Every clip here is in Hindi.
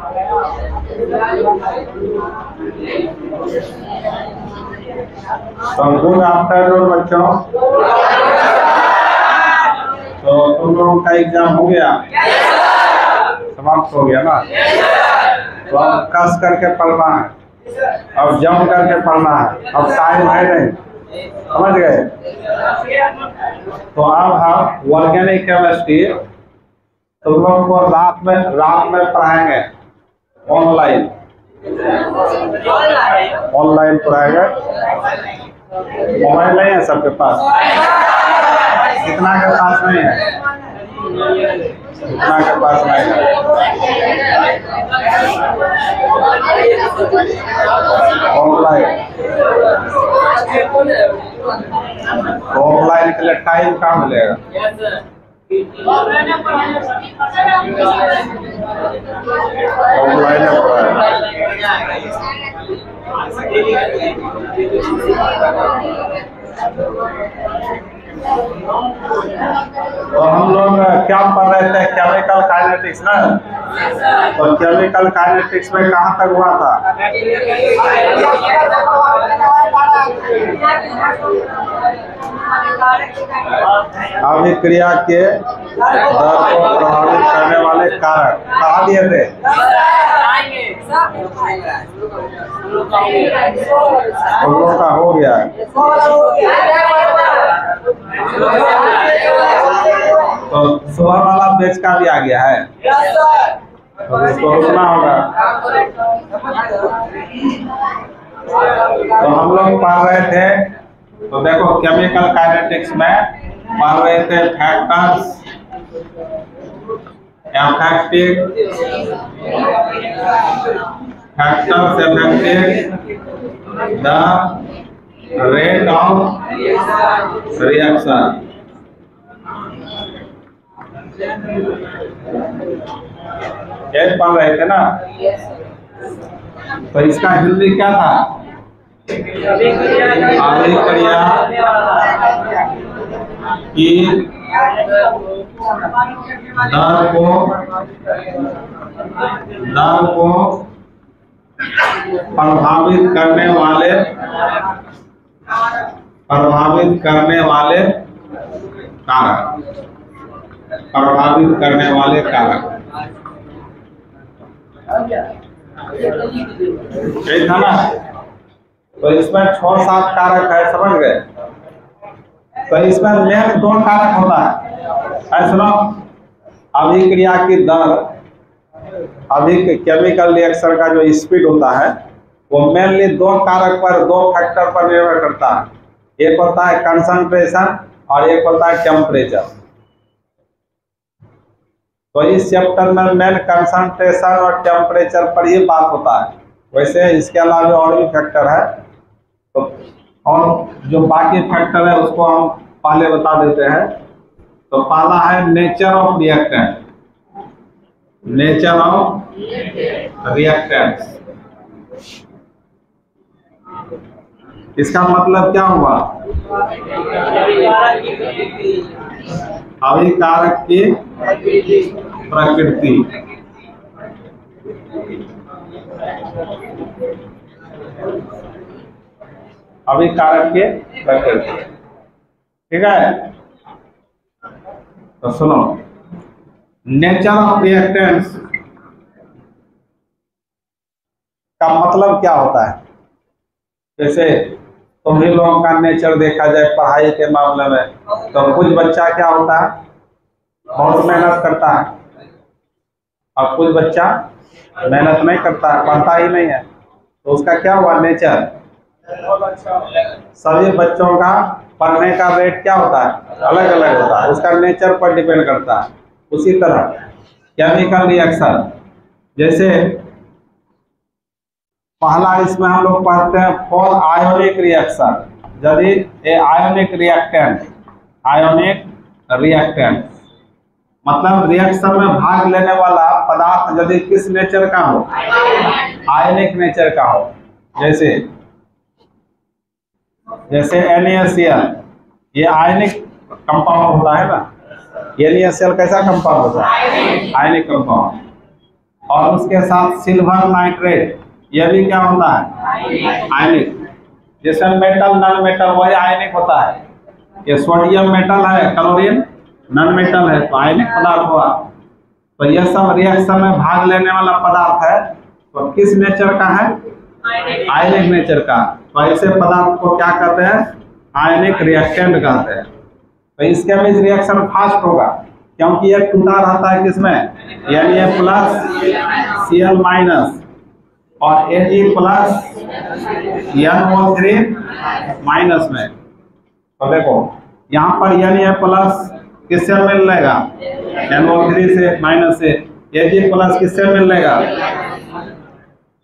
तो गुड आफ्टरनून बच्चों। तो तुम लोगों का एग्जाम हो गया? समाप्त हो गया ना? तो अब कस करके पढ़ना है, अब जम करके पढ़ना है, अब टाइम है नहीं, समझ गए? तो अब हम ऑर्गेनिक केमिस्ट्री तुम लोगों को रात में पढ़ाएंगे, ऑनलाइन पढ़ाएंगे। मोबाइल नहीं है सबके पास? कितना के पास नहीं है? कितना के पास नहीं है? ऑफलाइन के लिए टाइम कहाँ मिलेगा? ऑफलाइन तो हम लोग क्या पढ़ रहे थे? केमिकल काइनेटिक्स ना। तो केमिकल काइनेटिक्स में कहाँ तक हुआ था? अभिक्रिया के दर को प्रभावित करने वाले कारक कहा दिए थे? तुम लोग का हो गया? तो सुबह वाला बैच का भी आ गया है, तो इसको रुकना होगा। तो हम लोग पढ़ रहे थे, तो देखो केमिकल काइनेटिक्स में पढ़ रहे थे factors affecting the rate of reaction. ये पढ़ रहे थे ना? तो इसका हिंदी क्या था? अभिक्रिया की दर को प्रभावित करने वाले कारक यही था ना? तो इसमें 6-7 कारक है, समझ गए? तो इसमें मेन 2 कारक होता है। सुनो, अभिक्रिया की दर, केमिकल रिएक्शन का जो स्पीड होता है वो मेनली 2 कारक पर, 2 फैक्टर पर निर्भर करता है। एक होता है कंसंट्रेशन और एक होता है टेम्परेचर। तो इस चैप्टर में मेन कंसंट्रेशन और टेम्परेचर पर ही बात होता है। वैसे इसके अलावा और भी फैक्टर है, तो और जो बाकी फैक्टर है उसको हम पहले बता देते हैं। तो पहला है nature of reactant. Nature of reactants, इसका मतलब क्या हुआ? अभिकारक की प्रकृति। अभिकारक के प्रकृति, ठीक है? तो सुनो, नेचर ऑफ रिएक्टेंट्स का मतलब क्या होता है? जैसे तुम्हीं लोगों का नेचर देखा जाए पढ़ाई के मामले में, तो कुछ बच्चा क्या होता है, बहुत मेहनत करता है, और कुछ बच्चा मेहनत नहीं करता है, पढ़ता ही नहीं है। तो उसका क्या हुआ? नेचर। सभी बच्चों का पढ़ने का रेट क्या होता है? अलग अलग होता है, उसका नेचर पर डिपेंड करता है। उसी तरह केमिकल रिएक्शन, जैसे पहला इसमें हम लोग पढ़ते हैं फॉर आयोनिक रिएक्शन। यदि ए आयोनिक रिएक्टेंट मतलब रिएक्शन में भाग लेने वाला पदार्थ यदि किस नेचर का हो? आयनिक नेचर का हो। जैसे NaCl, ये आयनिक कंपाउंड होता है ना। NaCl कैसा कंपाउंड होता है? Ionic compound. और उसके साथ सिल्वर नाइट्रेट, यह भी क्या होता है, आयनिक। जैसे मेटल नॉन मेटल वही आयनिक होता है। ये सोडियम मेटल है, क्लोरीन नॉन मेटल है, तो आयनिक पदार्थ हुआ। तो यह सब रिएक्शन में भाग लेने वाला पदार्थ है, तो किस नेचर का है, आयनिक नेचर का। तो ऐसे पदार्थ को क्या कहते हैं, आयनिक रिएक्टेंट कहते हैं। तो इसके बीच रिएक्शन फास्ट होगा, क्योंकि ये टूटा रहता है किसमें, यानी ये प्लस Cl माइनस और Ag प्लस NO3 माइनस में। तो देखो यहाँ पर यानी ये प्लस किससे मिल लेगा, NO3 से, माइनस से। Ag प्लस किससे मिल लेगा,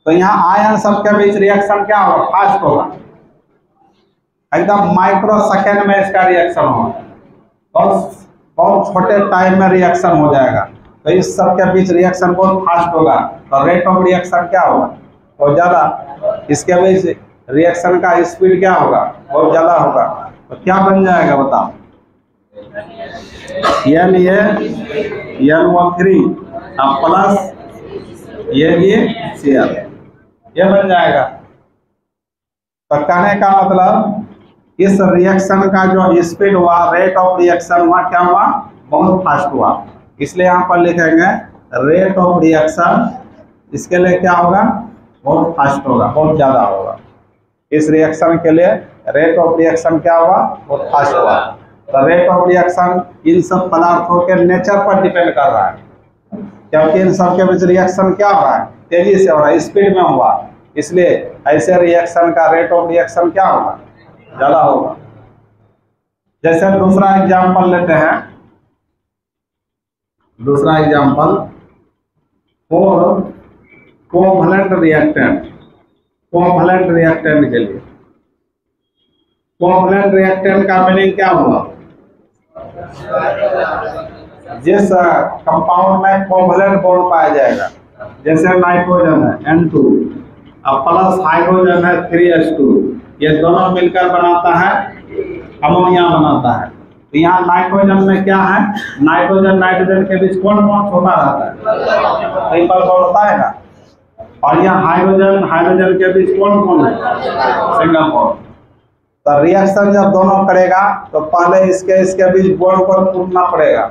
तो यहाँ आयन सबके बीच रिएक्शन क्या होगा, फास्ट होगा, एकदम माइक्रो सेकेंड में इसका रिएक्शन होगा और बहुत छोटे टाइम में रिएक्शन हो जाएगा। तो इस सब के बीच रिएक्शन बहुत फास्ट होगा, तो रेट ऑफ रिएक्शन क्या होगा, बहुत ज़्यादा। इसके बीच रिएक्शन का स्पीड क्या होगा, बहुत ज़्यादा होगा। तो क्या बन जाएगा बताओ, यानी ये NO3 प्लस ये Cl, ये बन जाएगा। तो कहने का मतलब इस रिएक्शन का जो स्पीड हुआ, रेट ऑफ रिएक्शन हुआ, क्या हुआ, बहुत फास्ट हुआ। इसलिए यहाँ पर लिखेंगे रेट ऑफ रिएक्शन, इसके लिए क्या होगा, बहुत फास्ट होगा, बहुत ज़्यादा होगा। इस रिएक्शन के लिए रेट ऑफ रिएक्शन क्या हुआ, बहुत फास्ट हुआ। तो रेट ऑफ रिएक्शन इन सब पदार्थों के नेचर पर डिपेंड कर रहा है, क्योंकि इन सब के बीच रिएक्शन क्या हो रहा है, तेजी से हो रहा है, स्पीड में हुआ। इसलिए ऐसे रिएक्शन का रेट ऑफ रिएक्शन क्या होगा, ज़्यादा होगा। जैसे दूसरा एग्जांपल लेते हैं, दूसरा example for covalent reactant, covalent reactant के लिए। कोवैलेंट रिएक्टेंट का मीनिंग क्या होगा, जिस कंपाउंड में कोवैलेंट बॉन्ड पाया जाएगा, जैसे नाइट्रोजन है N2 और प्लस हाइड्रोजन है 3H2, ये दोनों मिलकर बनाता है अमोनिया बनाता है। तो यहाँ नाइट्रोजन में क्या है, नाइट्रोजन नाइट्रोजन के बीच कौन बॉन्ड छोटा रहता है, ट्रिपल बॉन्ड होता है ना। और यहाँ हाइड्रोजन हाइड्रोजन के बीच कौन बॉन्ड है, सिंगल बॉन्ड। तो रिएक्शन जब दोनों करेगा तो पहले इसके बीच बॉन्ड को टूटना पड़ेगा,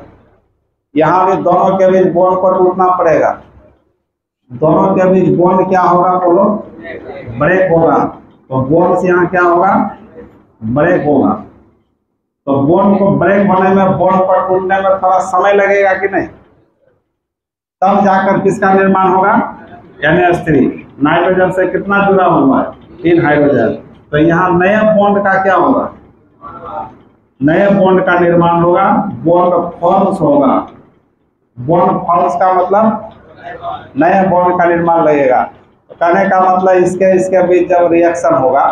यहाँ भी दोनों के बीच बॉन्ड को टूटना पड़ेगा। दोनों के बीच बॉन्ड क्या होगा, बोलो, ब्रेक होगा। तो बॉन्ड से यहाँ क्या होगा, ब्रेक होगा। तो बॉन्ड को ब्रेक होने में, बॉन्ड पर टूटने में थोड़ा समय लगेगा कि नहीं, तब जाकर किसका निर्माण होगा, NH3। नाइट्रोजन से कितना जुड़ा हुआ है, 3 हाइड्रोजन। तो यहाँ नए बॉन्ड का क्या होगा, नए बॉन्ड का निर्माण होगा, बॉन्ड फॉर्म्स होगा। बॉन्ड फॉर्म्स का मतलब नए बॉन्ड का निर्माण लगेगा। तो कहने का मतलब इसके बीच जब रिएक्शन होगा,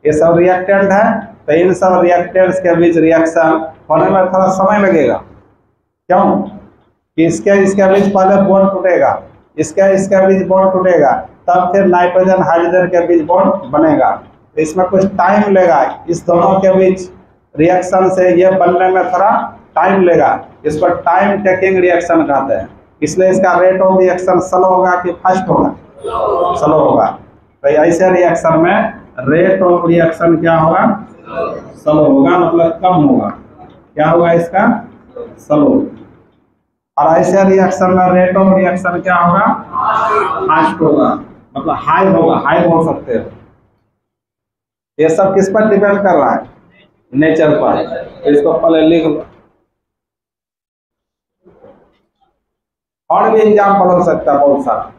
ये सब रिएक्टेंट है, तो इन सब रिएक्टेंट्स के बीच रिएक्शन होने में थोड़ा समय लगेगा। क्यों कि इसके बीच पहले बॉन्ड टूटेगा, इसके बीच बॉन्ड टूटेगा, तब फिर नाइट्रोजन हाइड्रोजन के बीच बॉन्ड बनेगा। तो इसमें कुछ टाइम लेगा, इस दोनों के बीच रिएक्शन से ये बनने में थोड़ा टाइम लेगा। इसको टाइम टेकिंग रिएक्शन कहते हैं। इसलिए इसका रेट ऑफ रिएक्शन स्लो होगा कि फास्ट होगा, स्लो होगा। तो ऐसे रिएक्शन में रेट ऑफ रिएक्शन क्या होगा, स्लो होगा, मतलब कम होगा। क्या होगा इसका, स्लो। और ऐसे रिएक्शन में रेट ऑफ रिएक्शन क्या होगा, फास्ट होगा, मतलब हाई होगा, हाई बोल सकते हो। ये सब किस पर डिपेंड कर रहा है, नेचर पर। तो इसको पहले लिख लो। और भी एग्जाम्पल हो सकता है बहुत सारा।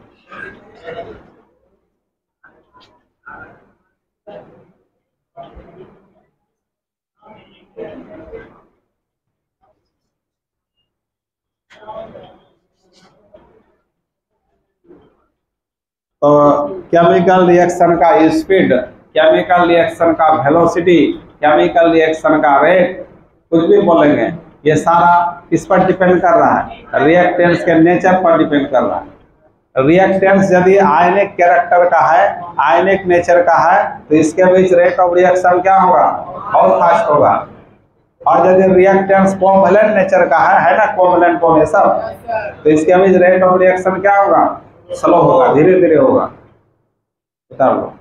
तो केमिकल रिएक्शन का स्पीड, केमिकल रिएक्शन का वेलोसिटी, केमिकल रिएक्शन का रेट, कुछ भी बोलेंगे, ये सारा किस पर डिपेंड कर रहा है, रिएक्टेंट्स के नेचर पर डिपेंड कर रहा है। रिएक्टेंट्स यदि आयनिक कैरेक्टर का है, आयनिक नेचर का है, तो इसके बीच रेट ऑफ रिएक्शन क्या होगा, बहुत फास्ट होगा। और यदि रिएक्टेंट्स कोवैलेंट नेचर का है ना, कोवैलेंट को ये सब, तो इसके बीच रेट ऑफ रिएक्शन क्या होगा, स्लो होगा, धीरे धीरे होगा। उतार लो।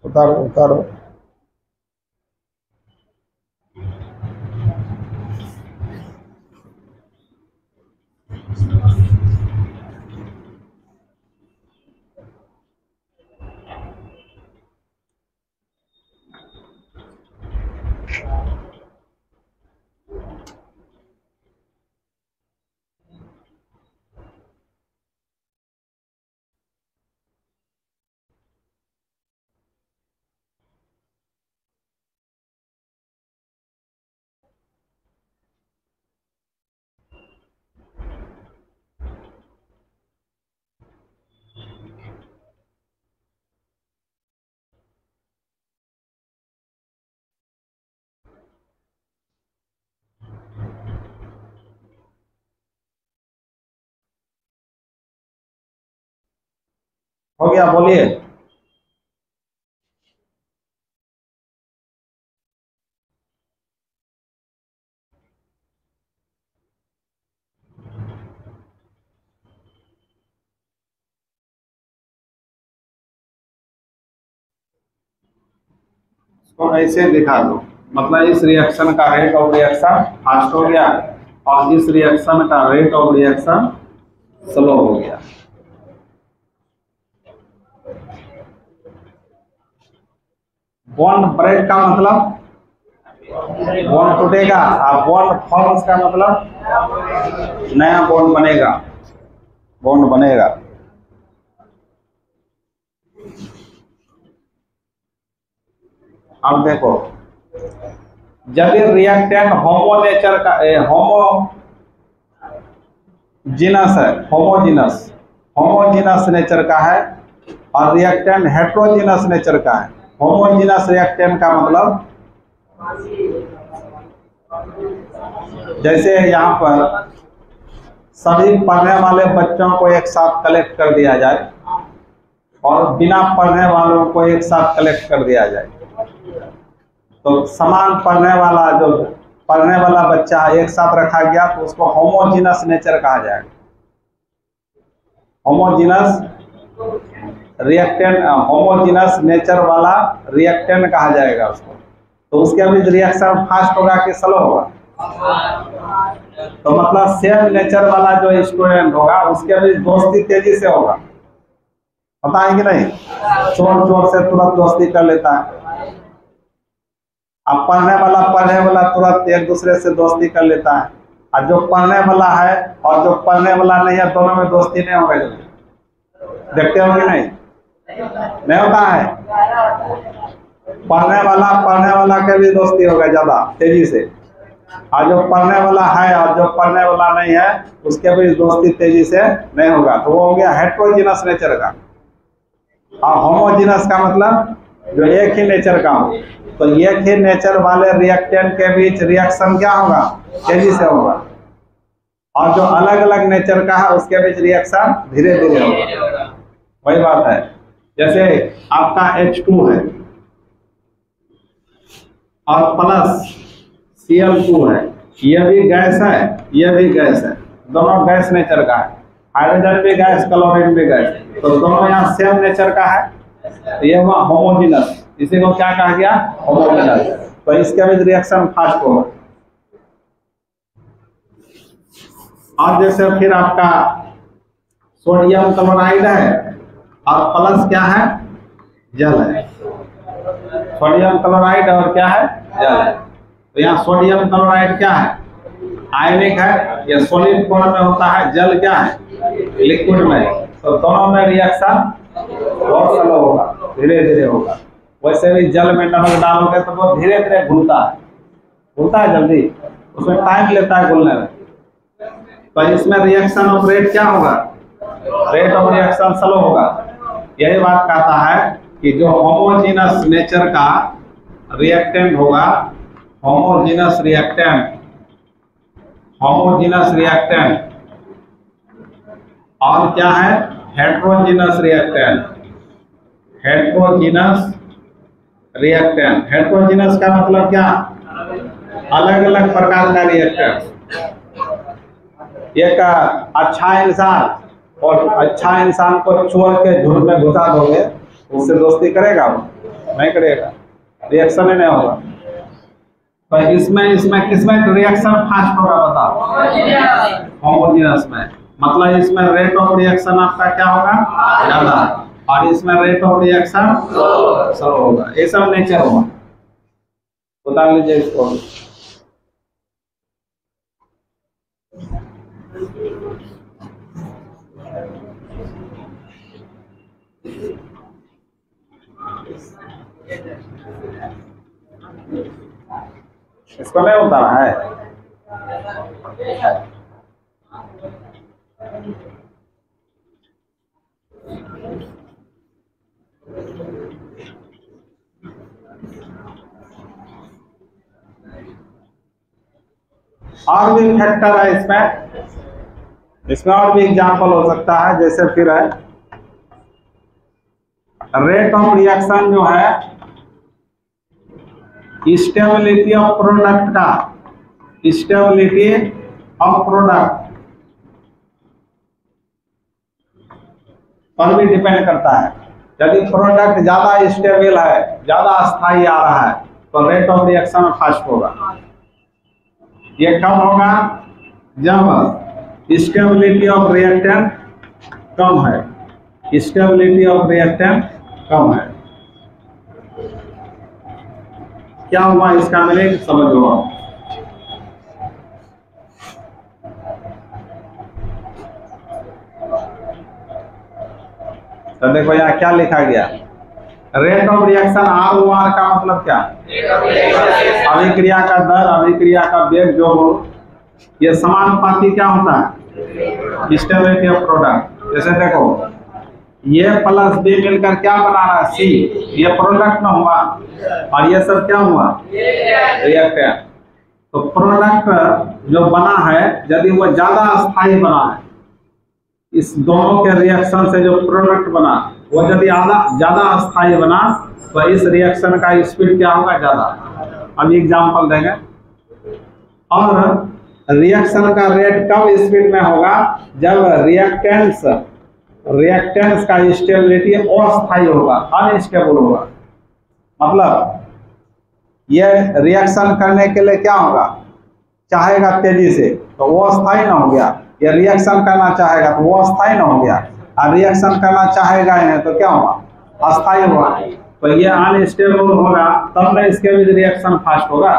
उतारो उतारो। हो गया, बोलिए। तो ऐसे दिखा दो, मतलब इस रिएक्शन का रेट ऑफ रिएक्शन फास्ट हो गया और इस रिएक्शन का रेट ऑफ रिएक्शन स्लो हो गया। बॉन्ड ब्रेक का मतलब बॉन्ड टूटेगा और बॉन्ड फॉर्म्स का मतलब नया बॉन्ड बनेगा, बॉन्ड बनेगा। अब देखो, जब ये रिएक्टेंट होमो नेचर का होमोजीनस है, होमोजीनस नेचर का है और रिएक्टेंट हेट्रोजीनस नेचर का है। होमोजीनस रिएक्टेंट का मतलब जैसे यहाँ पर सभी पढ़ने वाले बच्चों को एक साथ कलेक्ट कर दिया जाए और बिना पढ़ने वालों को एक साथ कलेक्ट कर दिया जाए, तो समान पढ़ने वाला बच्चा एक साथ रखा गया तो उसको होमोजीनस नेचर कहा जाएगा। होमोजीनस रिएक्टेंट, होमोजीनस नेचर वाला रिएक्टेंट कहा जाएगा उसको। तो उसके बीच रिएक्शन फास्ट होगा कि स्लो होगा? तो मतलब सेम नेचर वाला जो स्टूडेंट होगा उसके बीच दोस्ती तेजी से होगा, पता है कि नहीं? चोर चोर से तुरंत दोस्ती कर लेता है। अब पढ़ने वाला तुरंत एक दूसरे से दोस्ती कर लेता है, और जो पढ़ने वाला है और जो पढ़ने वाला नहीं है दोनों में दोस्ती नहीं होगा। देखते हो कि नहीं? नहीं होता है। पढ़ने वाला के भी दोस्ती होगा ज्यादा तेजी से, और जो पढ़ने वाला है और जो पढ़ने वाला नहीं है उसके भी दोस्ती तेजी से नहीं होगा। तो वो हो गया हेट्रोजीनस नेचर का। और होमोजीनस का मतलब जो एक ही नेचर का हो। तो एक ही नेचर वाले रिएक्टेंट के बीच रिएक्शन क्या होगा? तेजी से होगा। और जो अलग अलग नेचर का है उसके बीच रिएक्शन धीरे धीरे होगा। वही बात है, जैसे आपका H2 है और प्लस Cl2 है, यह भी गैस है, यह भी गैस है, दोनों गैस नेचर का है। हाइड्रोजन भी गैस, क्लोरीन भी गैस, तो दोनों यहाँ सेम नेचर का है। ये हुआ होमोजीनस, इसी को क्या कहा गया? होमोजीनस। तो इसके बीच रिएक्शन फास्ट होगा। और जैसे फिर आपका सोडियम क्लोराइड है और प्लस क्या है? जल है। सोडियम क्लोराइड और क्या है? जल है। तो यहाँ सोडियम क्लोराइड क्या है? आयनिक है, यह सॉलिड फॉर्म में होता है। जल क्या है? लिक्विड में। तो दोनों में रिएक्शन बहुत स्लो होगा, धीरे धीरे होगा। वैसे भी जल में नमक डालोगे तो वो धीरे धीरे घुलता है जल्दी, उसमें टाइम लेता है घुलने में। तो इसमें रिएक्शन ऑफ रेट क्या होगा? रेट ऑफ रिएक्शन स्लो होगा। यही बात कहता है कि जो होमोजीनस नेचर का रिएक्टेंट होगा, होमोजीनस रिएक्टेंट और क्या है? Heterogeneous reactant, heterogeneous reactant. Heterogeneous का मतलब क्या? अलग अलग प्रकार का रिएक्टेंट। एक अच्छा इंसान और अच्छा इंसान को छोड़ के झुंड में घुसा दोगे, उससे दोस्ती करेगा? वो नहीं करेगा, रिएक्शन ही नहीं होगा। तो इसमें किसमें रिएक्शन फास्ट होगा बताओ? होमोजेनस में। मतलब इसमें रेट ऑफ रिएक्शन आपका क्या होगा? ज्यादा, और इसमें रेट ऑफ रिएक्शन स्लो होगा। ये सब नेचर होगा। बता लीजिए इसको। इसको नहीं होता है। और भी फैक्टर है इसमें और भी एग्जांपल हो सकता है। जैसे फिर है रेट ऑफ रिएक्शन जो है स्टेबिलिटी ऑफ प्रोडक्ट का, स्टेबिलिटी ऑफ प्रोडक्ट पर भी डिपेंड करता है। यदि प्रोडक्ट ज्यादा स्टेबल है, ज्यादा स्थायी आ रहा है, तो रेट ऑफ रिएक्शन फास्ट होगा। ये कब होगा? जब स्टेबिलिटी ऑफ रिएक्टेंट कम है, स्टेबिलिटी ऑफ रिएक्टेंट कम है। क्या हुआ इसका मीनिंग समझ लो। तो देखो यहाँ क्या लिखा गया, रेट ऑफ रिएक्शन ROR का मतलब क्या? अभिक्रिया का दर, अभिक्रिया का वेग जो हो, ये समानुपाती क्या होता है? Stability of product. जैसे देखो ये प्लस बी मिलकर क्या बना रहा है? सी। ये प्रोडक्ट में हुआ और ये सब क्या हुआ? रिएक्टेंट। तो प्रोडक्ट जो बना है यदि वो ज्यादा स्थायी बना है, इस दोनों के रिएक्शन से जो प्रोडक्ट बना वो यदि ज्यादा स्थायी बना, तो इस रिएक्शन का स्पीड क्या होगा? ज्यादा। अब एग्जांपल देंगे। और रिएक्शन का रेट कब स्पीड में होगा? जब रिएक्टेंट्स का स्टेबिलिटी अस्थायी होगा, अनस्टेबल होगा। मतलब ये रिएक्शन करने के लिए क्या होगा? चाहेगा तेजी से, तो वो अस्थायी ना हो गया। ये रिएक्शन करना चाहेगा तो वो अस्थायी ना हो गया, और रिएक्शन करना चाहेगा ही नहीं तो क्या होगा? अस्थायी होगा। तो ये अनस्टेबल होगा, तब में इसके भी रिएक्शन फास्ट होगा।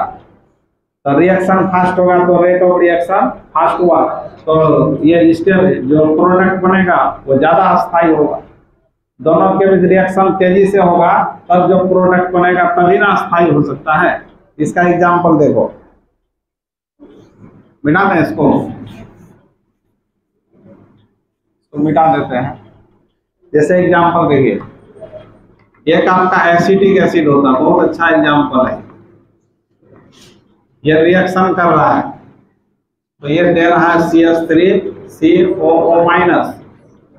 तो रिएक्शन फास्ट होगा तो रेट ऑफ रिएक्शन फास्ट हुआ, तो ये जो प्रोडक्ट बनेगा वो ज्यादा अस्थायी होगा। दोनों के बीच रिएक्शन तेजी से होगा, तब जो प्रोडक्ट बनेगा तभी ना अस्थायी हो सकता है। इसका एग्जांपल देखो, मिटा दें इसको, तो मिटा देते हैं। जैसे एग्जांपल देखिए, एक आपका एसिटिक एसिड होता है, बहुत अच्छा एग्जांपल है। ये रिएक्शन कर रहा है, तो ये दे रहा है CH3COO माइनस,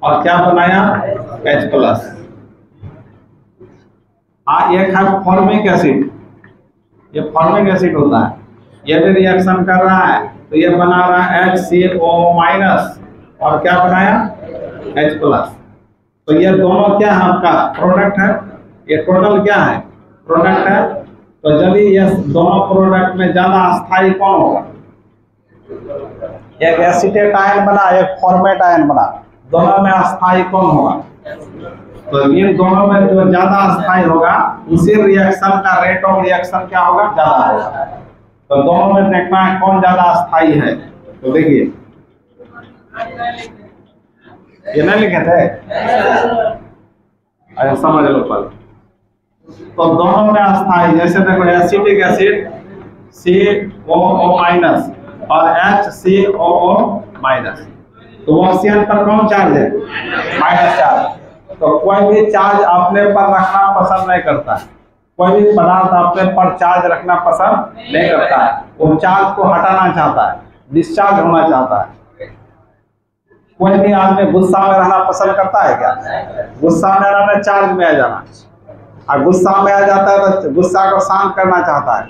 और क्या बनाया? H plus. एक है फॉर्मिक एसिड, ये फॉर्मिक एसिड होता है, ये भी रिएक्शन कर रहा है, तो ये बना रहा है HCOO माइनस, और क्या बनाया? H plus. तो ये दोनों क्या है? आपका प्रोडक्ट है। ये टोटल क्या है? प्रोडक्ट है। तो यदि ये दोनों प्रोडक्ट में ज्यादा अस्थायी कौन होगा? एक एसीटेट आयन बना, एक फॉर्मेट आयन बना, दोनों में अस्थायी कौन होगा? तो इन दोनों में जो ज्यादा अस्थायी होगा, उसी रिएक्शन का रेट ऑफ रिएक्शन क्या होगा? ज्यादा होगा। तो दोनों में देखना है कौन ज्यादा अस्थायी है। तो देखिए ये नहीं लिखे थे, अरे समझ लो पहले। तो दोनों में अस्थायी, जैसे देखो एसिटिक एसिड COO माइनस और HCOO माइनस, तो ऑक्सीजन पर कौन चार्ज है? Minus charge. तो कोई भी चार्ज अपने पर रखना पसंद नहीं करता है, कोई भी पदार्थ अपने पर चार्ज रखना पसंद नहीं करता है, वो चार्ज को हटाना चाहता है, डिस्चार्ज होना चाहता है। कोई भी आदमी गुस्सा में रहना पसंद करता है क्या? गुस्सा में रहना चार्ज में आ जाना, और गुस्सा में आ जाता है तो गुस्सा को शांत करना चाहता है।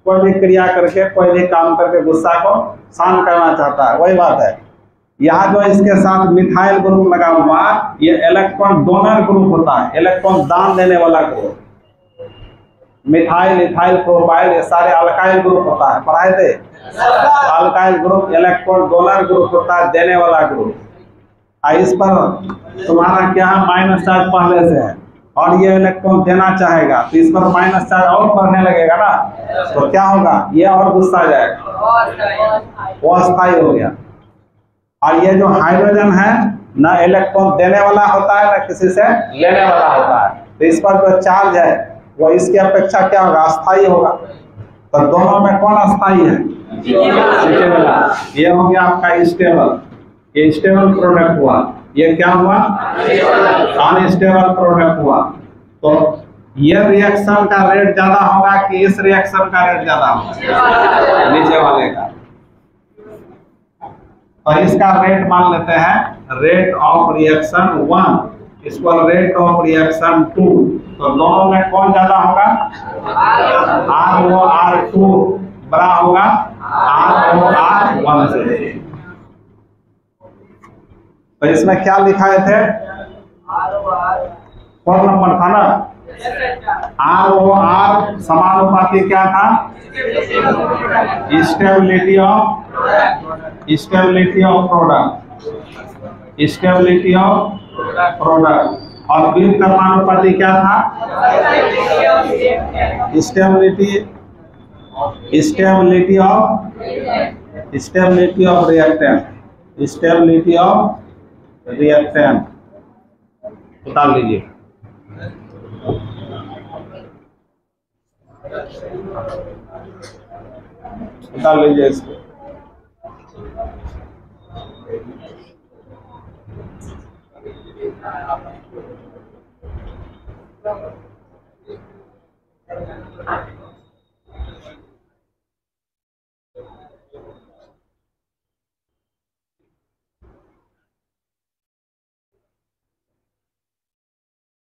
कोई भी क्रिया करके, कोई भी काम करके गुस्सा को शांत करना चाहता है। वही बात है यहाँ जो इसके साथ मिथाइल ग्रुप लगा हुआ, ये इलेक्ट्रॉन डोनर ग्रुप होता है, इलेक्ट्रॉन दान देने वाला ग्रुप। मिथाइल, इथाइल, प्रोपाइल, ये सारे अल्काइल ग्रुप होता है, पढ़ाए थे। Alkyl group electron donor group होता है, देने वाला ग्रुप। इस पर तुम्हारा क्या है, माइनस चार्ज पहले से है, और ये इलेक्ट्रॉन देना चाहेगा तो इस पर माइनस चार्ज और बढ़ने लगेगा ना, तो क्या होगा, ये और गुस्सा जाएगा, वो अस्थायी हो गया। और ये जो हाइड्रोजन है ना इलेक्ट्रॉन देने वाला होता है, ना किसी से लेने वाला होता है, तो इस पर जो चार्ज है वो इसकी अपेक्षा क्या होगा, अस्थायी होगा। तो दोनों में कौन अस्थायी है? ये हो गया आपका स्टेबल, ये स्टेबल प्रोडक्ट हुआ। ये क्या हुआ, अनस्टेबल प्रोडक्ट हुआ। तो ये रिएक्शन का रेट ज्यादा होगा कि इस रिएक्शन का रेट ज्यादा होगा, नीचे वाले का। तो इसका रेट मान लेते हैं रेट ऑफ रिएक्शन 1, इसको रेट ऑफ रिएक्शन 2। तो दोनों में कौन ज्यादा होगा, ROR2 बड़ा होगा ROR1 से। तो इसमें क्या लिखाए थे, 4 नंबर था ना, ROR समानुपाती क्या था, stability of product, stability of product. और बीम का समानुपाती क्या था, स्टेबिलिटी ऑफ रिएक्टेंट, उतार लीजिए। उतार लीजिए इसको।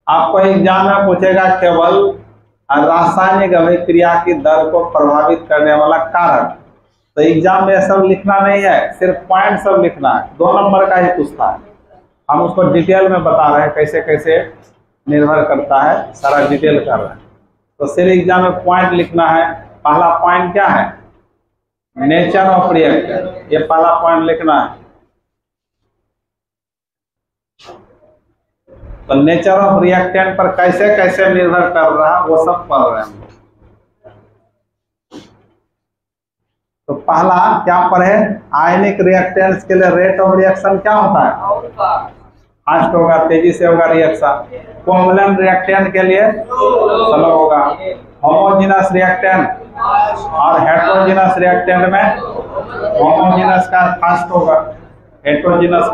आपको एग्जाम में पूछेगा केवल रासायनिक अभिक्रिया की दर को प्रभावित करने वाला कारक, तो एग्जाम में सब लिखना नहीं है, सिर्फ पॉइंट सब लिखना है। 2 नंबर का ही पूछता है, हम उसको डिटेल में बता रहे हैं कैसे कैसे निर्भर करता है, सारा डिटेल कर रहे हैं। तो सिर्फ एग्जाम में पॉइंट लिखना है। पहला पॉइंट क्या है, नेचर ऑफ रिएक्टेंट, ये पहला पॉइंट लिखना है। तो नेचर ऑफ रिएक्टेंट पर कैसे कैसे निर्भर कर रहा है वो सब पढ़ रहे हैं हम लोग। तो पहला क्या पढ़े, आयनिक रिएक्टेंट्स के लिए रेट ऑफ रिएक्शन क्या होता है, फास्ट होगा, तेजी से होगा रिएक्शन। कोवलेंट रिएक्टेंट के लिए स्लो होगा। होमोजेनस रिएक्टेंट और हेटेरोजेनस रिएक्टेंट में होमोजेनस का फास्ट होगा, हेटेरोजेनस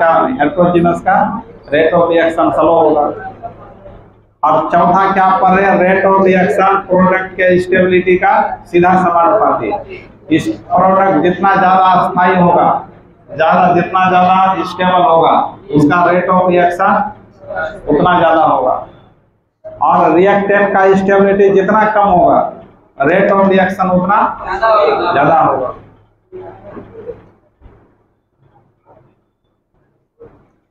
का रेट ऑफ रिएक्शन स्लो होगा। और चौथा क्या पढ़ रहे हैं, रेट ऑफ रिएक्शन प्रोडक्ट के स्टेबिलिटी का सीधा समानुपाती। इस प्रोडक्ट जितना ज्यादा अस्थायी होगा, जितना ज्यादा स्टेबल होगा, उसका रेट ऑफ रिएक्शन उतना ज्यादा होगा। और रिएक्टेंट का स्टेबिलिटी जितना कम होगा, रेट ऑफ रिएक्शन उतना ज्यादा होगा।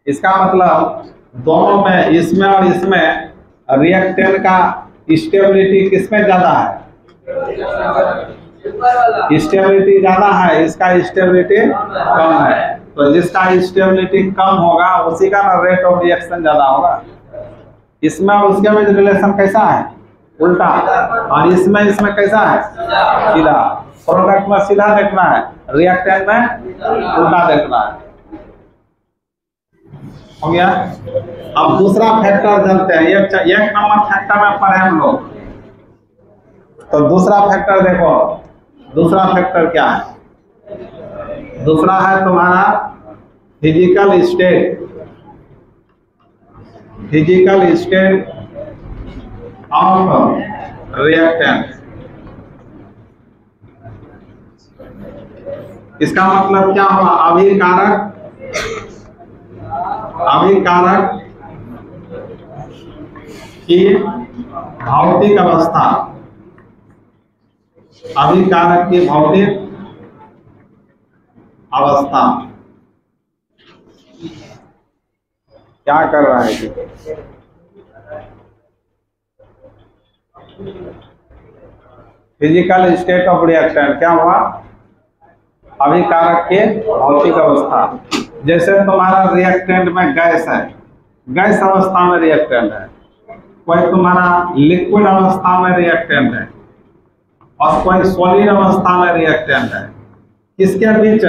इसका मतलब दोनों में, इसमें और इसमें रिएक्टेंट का स्टेबिलिटी किसमें ज्यादा है, स्टेबिलिटी ज्यादा है, इसका स्टेबिलिटी कम है। तो जिसका स्टेबिलिटी कम होगा उसी का ना रेट ऑफ रिएक्शन ज्यादा होगा। इसमें और उसके में रिलेशन कैसा है, उल्टा, और इसमें कैसा है, सीधा। प्रोडक्ट में सीधा देखना है, रिएक्टेंट में उल्टा देखना है। हो गया। अब दूसरा फैक्टर जानते हैं, एक नंबर फैक्टर में पढ़े हम लोग। तो दूसरा फैक्टर देखो, दूसरा फैक्टर क्या है, दूसरा है तुम्हारा फिजिकल स्टेट ऑफ रिएक्टेंट। इसका मतलब क्या हुआ, अभिकारक अभिकारक की भौतिक अवस्था, अभिकारक की भौतिक अवस्था क्या कर रहा है जी? फिजिकल स्टेट ऑफ रिएक्टेंट क्या हुआ? अभिकारक के भौतिक अवस्था। जैसे तुम्हारा रिएक्टेंट में गैस है, गैस अवस्था में रिएक्टेंट है, कोई तुम्हारा लिक्विड अवस्था में रिएक्टेंट है और कोई सॉलिड अवस्था में रिएक्टेंट है। किसके बीच,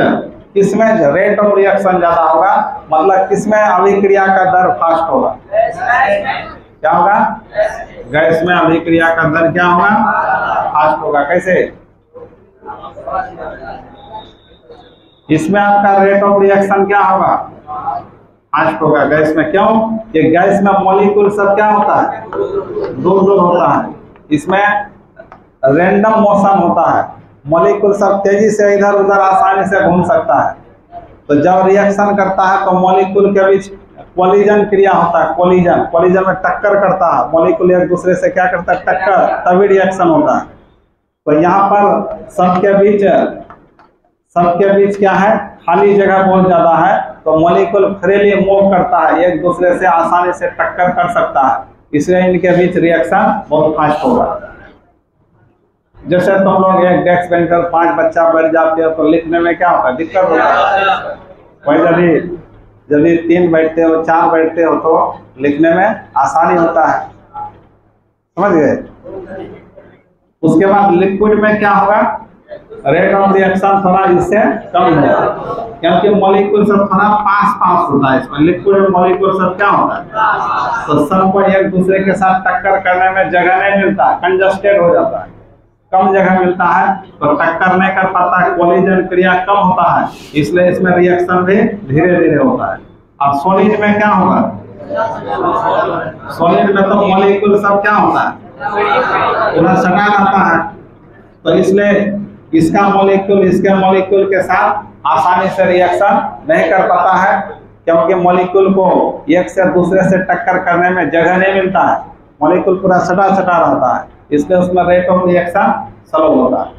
किसमें रेट ऑफ रिएक्शन ज्यादा होगा, मतलब किसमें अभिक्रिया का दर फास्ट होगा? क्या होगा? गैस में अभिक्रिया का दर क्या होगा? फास्ट होगा। कैसे? इसमें आपका रेट ऑफ रिएक्शन क्या होगा? फास्ट होगा गैस में। क्यों? कि गैस में मॉलिक्यूल सब क्या होता है? दूर दूर होता है। इसमें रैंडम मोशन होता है, मॉलिक्यूल सब तेजी से इधर उधर आसानी से घूम सकता है। तो जब रिएक्शन करता है तो मॉलिक्यूल के बीच कोलिजन क्रिया होता है। कोलिजन में टक्कर करता है, मॉलिक्यूल एक दूसरे से क्या करता है? टक्कर, तभी रिएक्शन होता है। तो यहाँ पर सबके बीच क्या है? खाली जगह बहुत ज्यादा है, तो मॉलिक्यूल फ्रीली मूव करता है, एक दूसरे से आसानी से टक्कर कर सकता है, इसलिए इनके बीच रिएक्शन बहुत फास्ट होगा। जैसे तुम लोग एक डेस्क बेंच पर 5 बच्चा बैठ जाते हो तो लिखने में क्या होता है? दिक्कत होता है। वही यदि 3 बैठते हो, 4 बैठते हो तो लिखने में आसानी होता है। समझ गए? उसके बाद लिक्विड में क्या होगा? रेट ऑफ रिएक्शन थोड़ा इससे कम है, क्योंकि मॉलिक्यूल सब थोड़ा पास होता है। इसमें लिक्विड में मॉलिक्यूल सब क्या होता है? तो सबको एक दूसरे के साथ टक्कर करने में जगह नहीं मिलता, कंजस्टेड हो जाता है, कम जगह मिलता है, तो टक्कर नहीं कर पाता, कोलिजन क्रिया कम होता है, इसलिए इसमें रिएक्शन भी धीरे धीरे होता है। अब सॉलिड में क्या होगा? सॉलिड में तो मॉलिक्यूल सब क्या होता है? पूरा सटा रहता है, तो इसलिए इसका मॉलिक्यूल इसके मॉलिक्यूल के साथ आसानी से रिएक्शन नहीं कर पाता है, क्योंकि मॉलिक्यूल को एक से दूसरे से टक्कर करने में जगह नहीं मिलता है, मॉलिक्यूल पूरा सटा रहता है, इसलिए उसमें रेट ऑफ रिएक्शन स्लो होता है।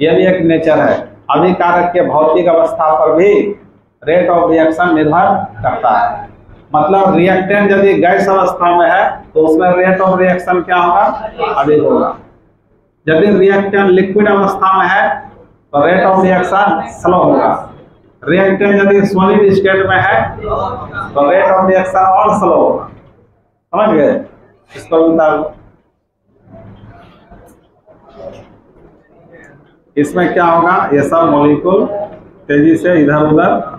यह भी एक नेचर है। अभिकारक के भौतिक अवस्था पर भी रेट ऑफ रिएक्शन निर्भर करता है। मतलब रिएक्टेंट यदि गैस अवस्था में है तो उसमें रेट ऑफ रिएक्शन क्या होगा? अधिक होगा। यदि रिएक्टेंट लिक्विड अवस्था में है तो रेट ऑफ रिएक्शन स्लो होगा। रिएक्टेंट यदि सॉलिड स्टेट में है तो रेट ऑफ रिएक्शन और स्लो होगा। समझ गए? इसको उतार लो। इसमें क्या होगा? ये सब मॉलिक्यूल तेजी से इधर उधर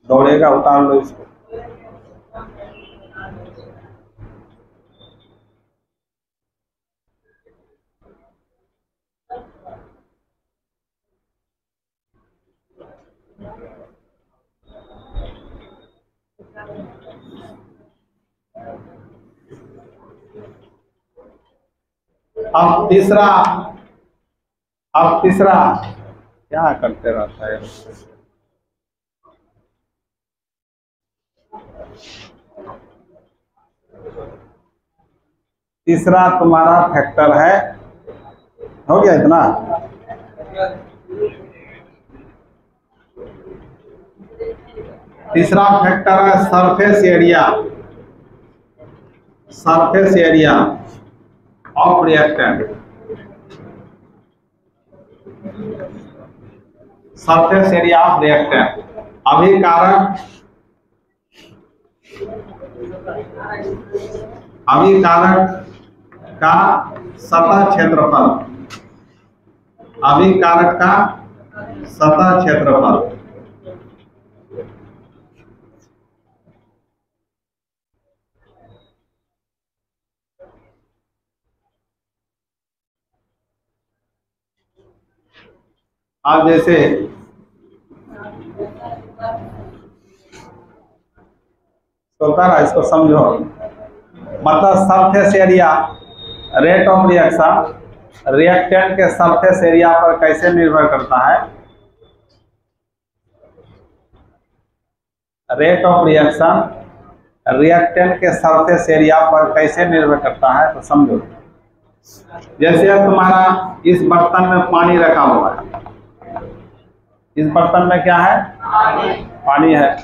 दौड़ेगा। उतार लो इसको। अब तीसरा क्या करते रहता है? तीसरा तुम्हारा फैक्टर है, हो गया इतना? तीसरा फैक्टर है surface area of reactant. Surface area of reactant, अभिकारक का सतह क्षेत्रफल, अभिकारक का सतह क्षेत्रफल अब जैसे इसको समझो, मतलब surface area rate of reaction reactant के सरफेस एरिया पर कैसे निर्भर करता है? रेट ऑफ रिएक्शन रिएक्टेंट के सरफेस एरिया पर कैसे निर्भर करता है, तो समझो। जैसे तुम्हारा इस बर्तन में पानी रखा हुआ है, इस बर्तन में क्या है, पानी है,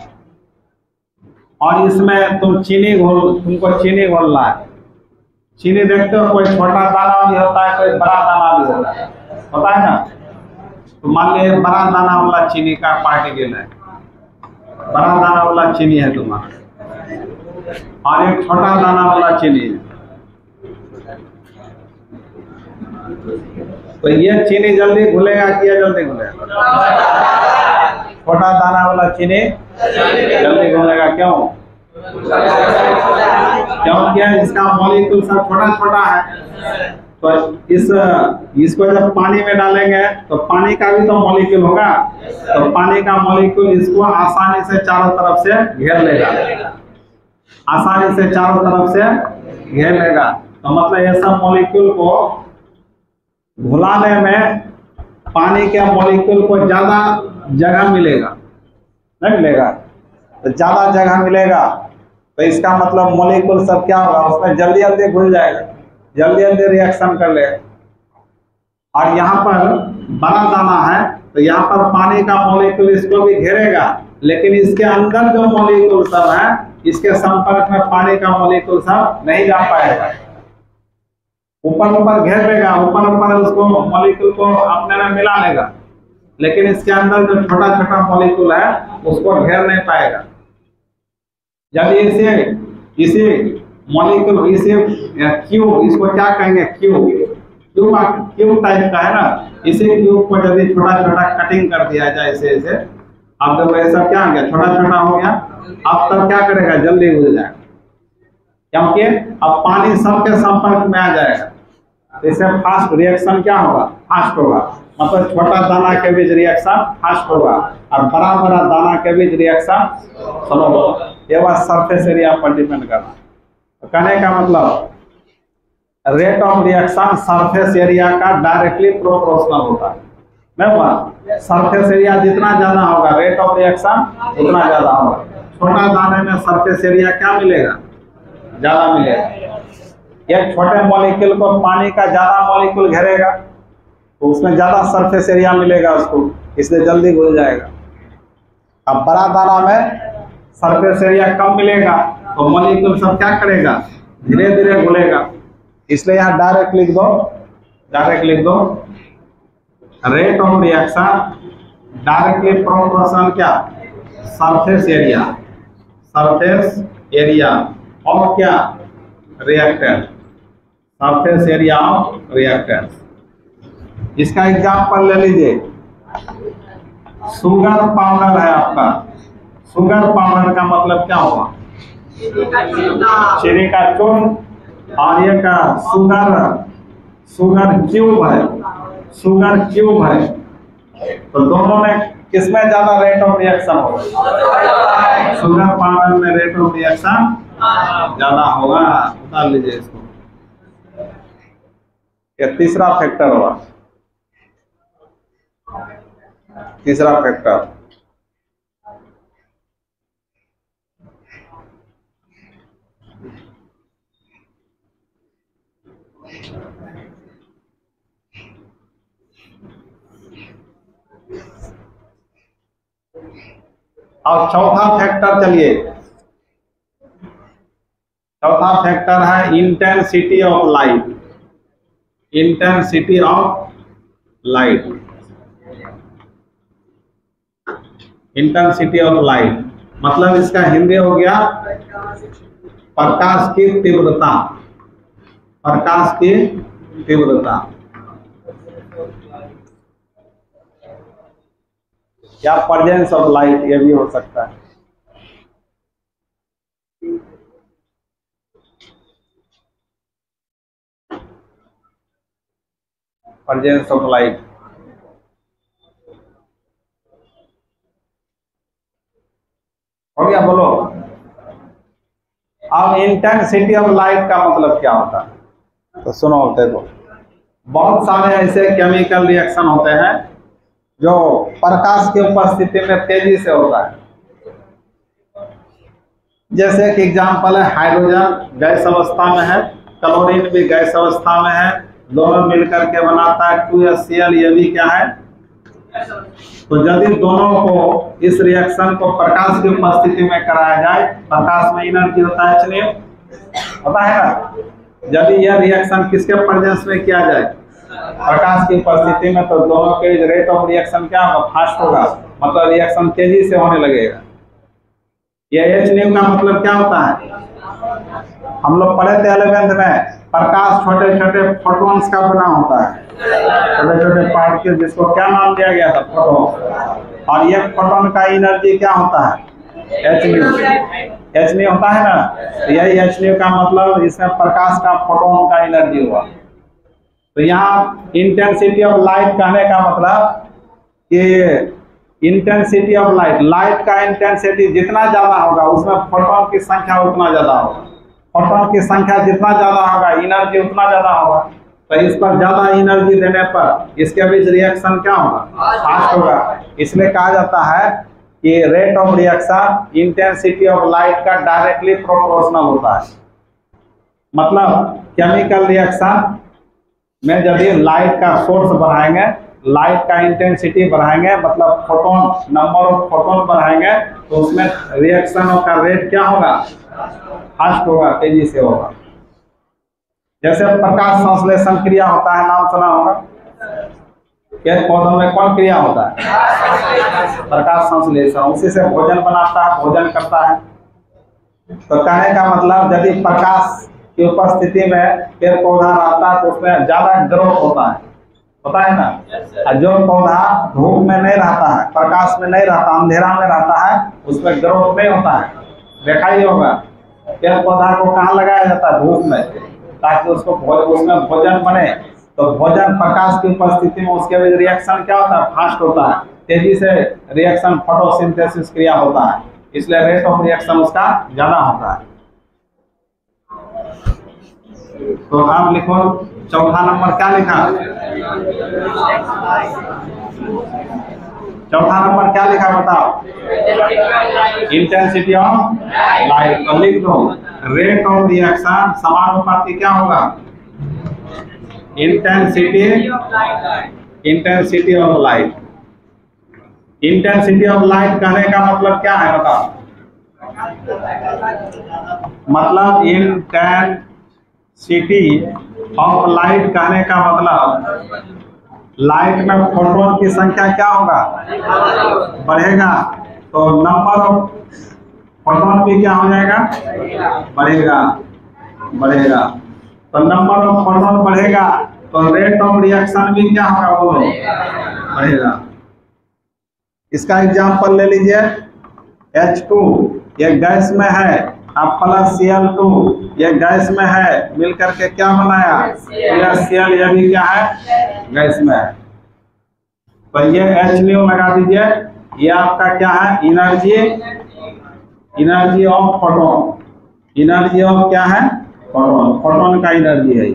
और इसमें तुमको चीनी घोलना है। चीनी देखते हो, कोई छोटा दाना भी होता है, कोई बड़ा दाना भी होता है ना। तो मान लीजिए बड़ा दाना वाला चीनी का पार्टिकल है, बड़ा दाना वाला चीनी है तुम्हारा, और एक छोटा दाना वाला चीनी है। तो ये चीनी जल्दी घुलेगा कि ये जल्दी घुलेगा? छोटा दाना वाला चीनी जल्दी घुलेगा। क्यों? क्योंकि इसका मॉलिक्यूल सब छोटा छोटा है। तो इसको जब पानी में डालेंगे तो पानी का भी तो मॉलिक्यूल होगा, तो पानी का मॉलिक्यूल इसको आसानी से चारों तरफ से घेर लेगा, आसानी से चारों तरफ से घेर लेगा। तो मतलब ये सब मॉलिक्यूल को घुलाने में पानी के मॉलिक्यूल को ज्यादा जगह मिलेगा, नहीं मिलेगा? तो ज्यादा जगह मिलेगा तो इसका मतलब मॉलिक्यूल सब क्या होगा, उसमें जल्दी जल्दी घुल जाएगा, जल्दी जल्दी रिएक्शन कर लेगा। और यहाँ पर बड़ा दाना है तो यहाँ पर पानी का मॉलिक्यूल इसको भी घेरेगा, लेकिन इसके अंदर जो मॉलिक्यूल सब है इसके संपर्क में पानी का मॉलिक्यूल सब नहीं जा पाएगा। ऊपर घेर लेगा, ऊपर उसको मॉलिक्यूल को अपने में मिला लेगा, लेकिन इसके अंदर जो छोटा छोटा मॉलिक्यूल है उसको घेर नहीं पाएगा। जब इसे मॉलिक्यूल इसको क्या कहेंगे, क्यूब टाइप का है ना, इसी क्यूब को यदि छोटा छोटा कटिंग कर दिया जाए ऐसे, अब जब ऐसा क्या हो गया, छोटा छोटा हो गया, अब तब क्या करेगा, जल्दी घुल जाएगा, क्योंकि अब पानी सबके संपर्क में आ जाएगा। इससे फास्ट रिएक्शन क्या होगा, फास्ट होगा। मतलब छोटा दाना के बीच रिएक्शन फास्ट होगा और बड़ा बड़ा दाना के बीच रिएक्शन स्लो होगा। ये बात सरफेस एरिया पर डिपेंड करना। तो कहने का मतलब rate of reaction surface area का डायरेक्टली प्रोपोर्शनल होता है। नहीं हुआ? सरफेस एरिया जितना ज्यादा होगा रेट ऑफ रिएक्शन उतना ज्यादा होगा। छोटा दाने में सरफेस एरिया क्या मिलेगा, ज्यादा मिलेगा। एक छोटे मॉलिक्यूल को पानी का ज्यादा मॉलिक्यूल घेरेगा तो उसमें ज्यादा सरफेस एरिया मिलेगा उसको, इसलिए जल्दी घुल जाएगा। अब बड़ा दाना में सरफेस एरिया कम मिलेगा तो मॉलिक्यूल सब क्या करेगा, धीरे धीरे घुलेगा। इसलिए यहाँ डायरेक्ट लिख दो rate of reaction directly proportional क्या, सरफेस एरिया और क्या, reactant, surface area of reactant. इसका एग्जांपल ले लीजिए, शुगर पाउडर है आपका। शुगर पाउडर का मतलब क्या हुआ, चीनी का चूर्ण, और ये का शुगर क्यूब है। तो दोनों में किसमें ज्यादा रेट ऑफ रिएक्शन होगा, शुगर पाउडर में रेट ऑफ रिएक्शन ज्यादा होगा। उतार लीजिए इसको, ये तीसरा फैक्टर होगा, तीसरा फैक्टर। और चौथा फैक्टर, चलिए चौथा फैक्टर है intensity of light. Intensity of light, intensity of light मतलब इसका हिंदी हो गया प्रकाश की तीव्रता, प्रकाश की तीव्रता या प्रेजेंस ऑफ लाइट, ये भी हो सकता है। प्रेजेंस ऑफ लाइट, हो गया, बोलो। अब इंटेंसिटी ऑफ लाइट का मतलब क्या होता है, तो सुनो, देखो बहुत सारे ऐसे केमिकल रिएक्शन होते हैं जो प्रकाश की उपस्थिति में तेजी से होता है। जैसे एक एग्जाम्पल है, हाइड्रोजन गैस अवस्था में है, क्लोरीन भी गैस अवस्था में है, दोनों मिलकर के बनाता है 2HCl। ये भी क्या है? तो यदि दोनों को इस रिएक्शन को प्रकाश की उपस्थिति में कराया जाए, प्रकाश में एनर्जी होता है H, पता है ना? यदि यह रिएक्शन किसके प्रेजेंस में किया जाए? प्रकाश की उपस्थिति में, तो दोनों के रेट ऑफ रिएक्शन क्या होगा? फास्ट होगा, मतलब रिएक्शन तेजी से होने लगेगा। ये H का मतलब क्या होता है? हम लोग पढ़े थे 11th में, प्रकाश छोटे छोटे फोटॉन्स का बना होता है, छोटे छोटे पार्टिकल, जिसको क्या नाम दिया गया था? फोटॉन। और ये फोटॉन का एनर्जी क्या होता है? H होता है ना। तो यही H का मतलब, इसमें प्रकाश का फोटोन का एनर्जी हुआ। तो यहाँ इंटेंसिटी ऑफ लाइट कहने का मतलब कि इंटेंसिटी ऑफ लाइट, लाइट का इंटेंसिटी जितना ज्यादा होगा उसमें फोटोन की संख्या उतना ज्यादा होगा, फोटोन की संख्या जितना ज्यादा होगा एनर्जी उतना ज्यादा होगा। तो इस पर ज्यादा एनर्जी देने पर इसके बीच रिएक्शन क्या होगा? फास्ट होगा। इसलिए कहा जाता है कि rate of reaction intensity of light का डायरेक्टली प्रोपोर्शनल होता है। मतलब केमिकल रिएक्शन में यदि लाइट का सोर्स बढ़ाएंगे, लाइट का इंटेंसिटी बढ़ाएंगे, मतलब फोटोन, नंबर ऑफ फोटोन बढ़ाएंगे, तो उसमें रिएक्शन का रेट क्या होगा? फास्ट होगा, तेजी से होगा। जैसे प्रकाश संश्लेषण क्रिया होता है, नाम सुना होगा। पेड़ पौधों में कौन क्रिया होता है? प्रकाश संश्लेषण। उसी से भोजन बनाता है, भोजन करता है। तो कहने का मतलब यदि प्रकाश की उपस्थिति में पेड़ पौधा रहता है तो उसमें ज्यादा ग्रोथ होता है, पता है ना। और जो पौधा धूप में नहीं रहता है, प्रकाश में नहीं रहता, अंधेरा में रहता है, उसमें ग्रोथ नहीं होता है। देखा ही होगा, पेड़ पौधा को कहाँ लगाया जाता है? धूप में, ताकि उसको उसमें भोजन बने। तो भोजन प्रकाश की उपस्थिति में उसके बीच रिएक्शन क्या होता है? फास्ट होता है, तेजी से रिएक्शन, फोटोसिंथेसिस क्रिया होता है, इसलिए रेट ऑफ रिएक्शन उसका ज्यादा होता है। तो आप लिखो चौथा नंबर क्या लिखा? चौथा नंबर क्या लिखा बताओ? Intensity of light. तो लिख दो रेट ऑफ रिएक्शन समानुपाती क्या होगा? Intensity of light. Intensity of light कहने का मतलब क्या है बताओ? मतलब इंटेंसिटी ऑफ लाइट कहने का मतलब लाइट में फोटोन की संख्या क्या होगा? बढ़ेगा। तो नंबर ऑफ फोटोन भी क्या हो जाएगा? बढ़ेगा, बढ़ेगा। तो नंबर ऑफ फोटोन बढ़ेगा तो रेट ऑफ रिएक्शन भी क्या होगा? बोलो, बढ़ेगा। इसका एग्जांपल ले लीजिए, H2 ये गैस में है, अब प्लस Cl2 ये गैस में है, मिलकर के क्या बनाया? Cl। ये भी क्या है? गैस में है। तो ये H लगा दीजिए। ये आपका क्या है? Energy of photon. Energy of क्या है? फोटोन। फोटोन का एनर्जी है।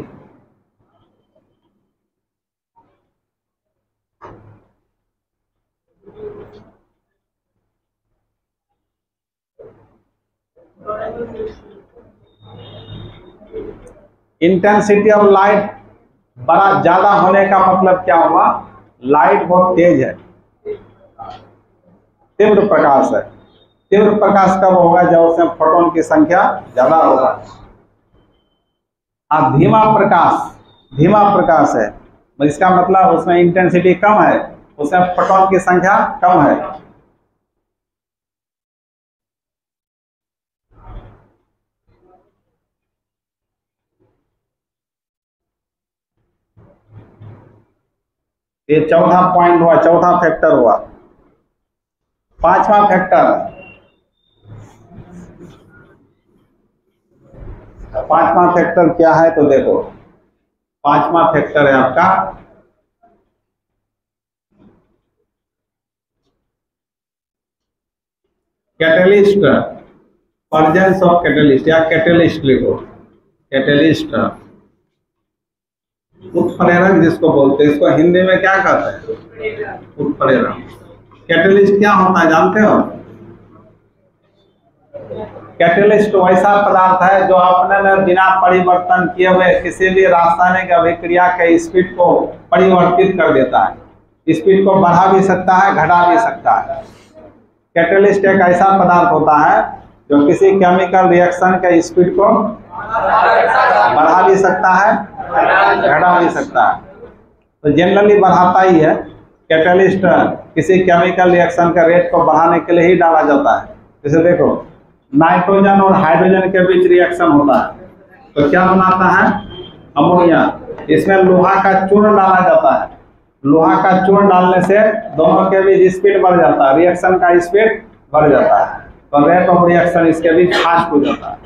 इंटेंसिटी ऑफ लाइट बड़ा ज्यादा होने का मतलब क्या हुआ? लाइट बहुत तेज है, तीव्र प्रकाश है। तीव्र प्रकाश कब होगा? जब उसमें फोटोन की संख्या ज्यादा होगा। अब धीमा प्रकाश है, इसका मतलब उसमें इंटेंसिटी कम है, उसमें फोटोन की संख्या कम है। ये चौथा पॉइंट हुआ, चौथा फैक्टर हुआ। पांचवा फैक्टर क्या है? तो देखो, पांचवा फैक्टर है आपका कैटलिस्ट, प्रेजेंस ऑफ कैटलिस्ट, या कैटलिस्ट लिखो, कैटलिस्ट, उत्प्रेरक जिसको बोलते हैं। इसको हिंदी में क्या कहते हैं? उत्प्रेरक। कैटलिस्ट क्या होता है जानते हो? कैटलिस्ट वैसा पदार्थ है जो अपने में बिना परिवर्तन किए हुए किसी भी रासायनिक अभिक्रिया के स्पीड को परिवर्तित कर देता है। स्पीड को बढ़ा भी सकता है, घटा भी सकता है। कैटलिस्ट एक ऐसा पदार्थ होता है जो किसी केमिकल रिएक्शन के स्पीड को बढ़ा भी सकता है, घटा भी सकता है। तो जनरली बढ़ाता ही है। कैटलिस्ट किसी केमिकल रिएक्शन के रेट को बढ़ाने के लिए ही डाला जाता है। जैसे देखो, नाइट्रोजन और हाइड्रोजन के बीच रिएक्शन होता है तो क्या बनाता है? अमोनिया। इसमें लोहा का चूर्ण डाला जाता है। लोहा का चूर्ण डालने से दोनों के बीच स्पीड बढ़ जाता है, रिएक्शन का स्पीड बढ़ जाता है, तो रेट ऑफ रिएक्शन इसके बीच फास्ट हो जाता है।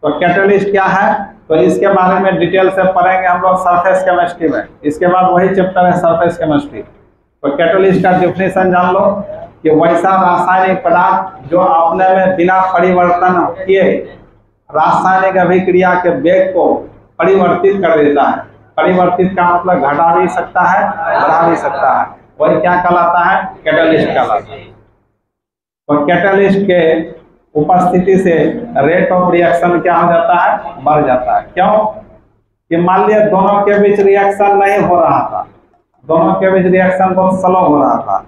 तो कैटलिस्ट क्या है, तो इसके बारे में डिटेल से पढ़ेंगे हम लोग सरफेस केमिस्ट्री में। इसके बाद वही चैप्टर है सरफेस केमिस्ट्री। तो कैटलिस्ट का डेफिनेशन जान लो कि वैसा रासायनिक पदार्थ जो अपने में बिना परिवर्तन किए रासायनिक अभिक्रिया के वेग को परिवर्तित कर देता है। परिवर्तित का मतलब घटा भी सकता है, बढ़ा भी सकता है, वही क्या कहलाता है? कैटलिस्ट कहलाता है। तो कैटलिस्ट के उपस्थिति से रेट ऑफ रिएक्शन क्या हो जाता है? बढ़ जाता है। क्यों? कि मान लिया दोनों के बीच रिएक्शन नहीं हो रहा था, दोनों के बीच रिएक्शन बहुत स्लो हो रहा था,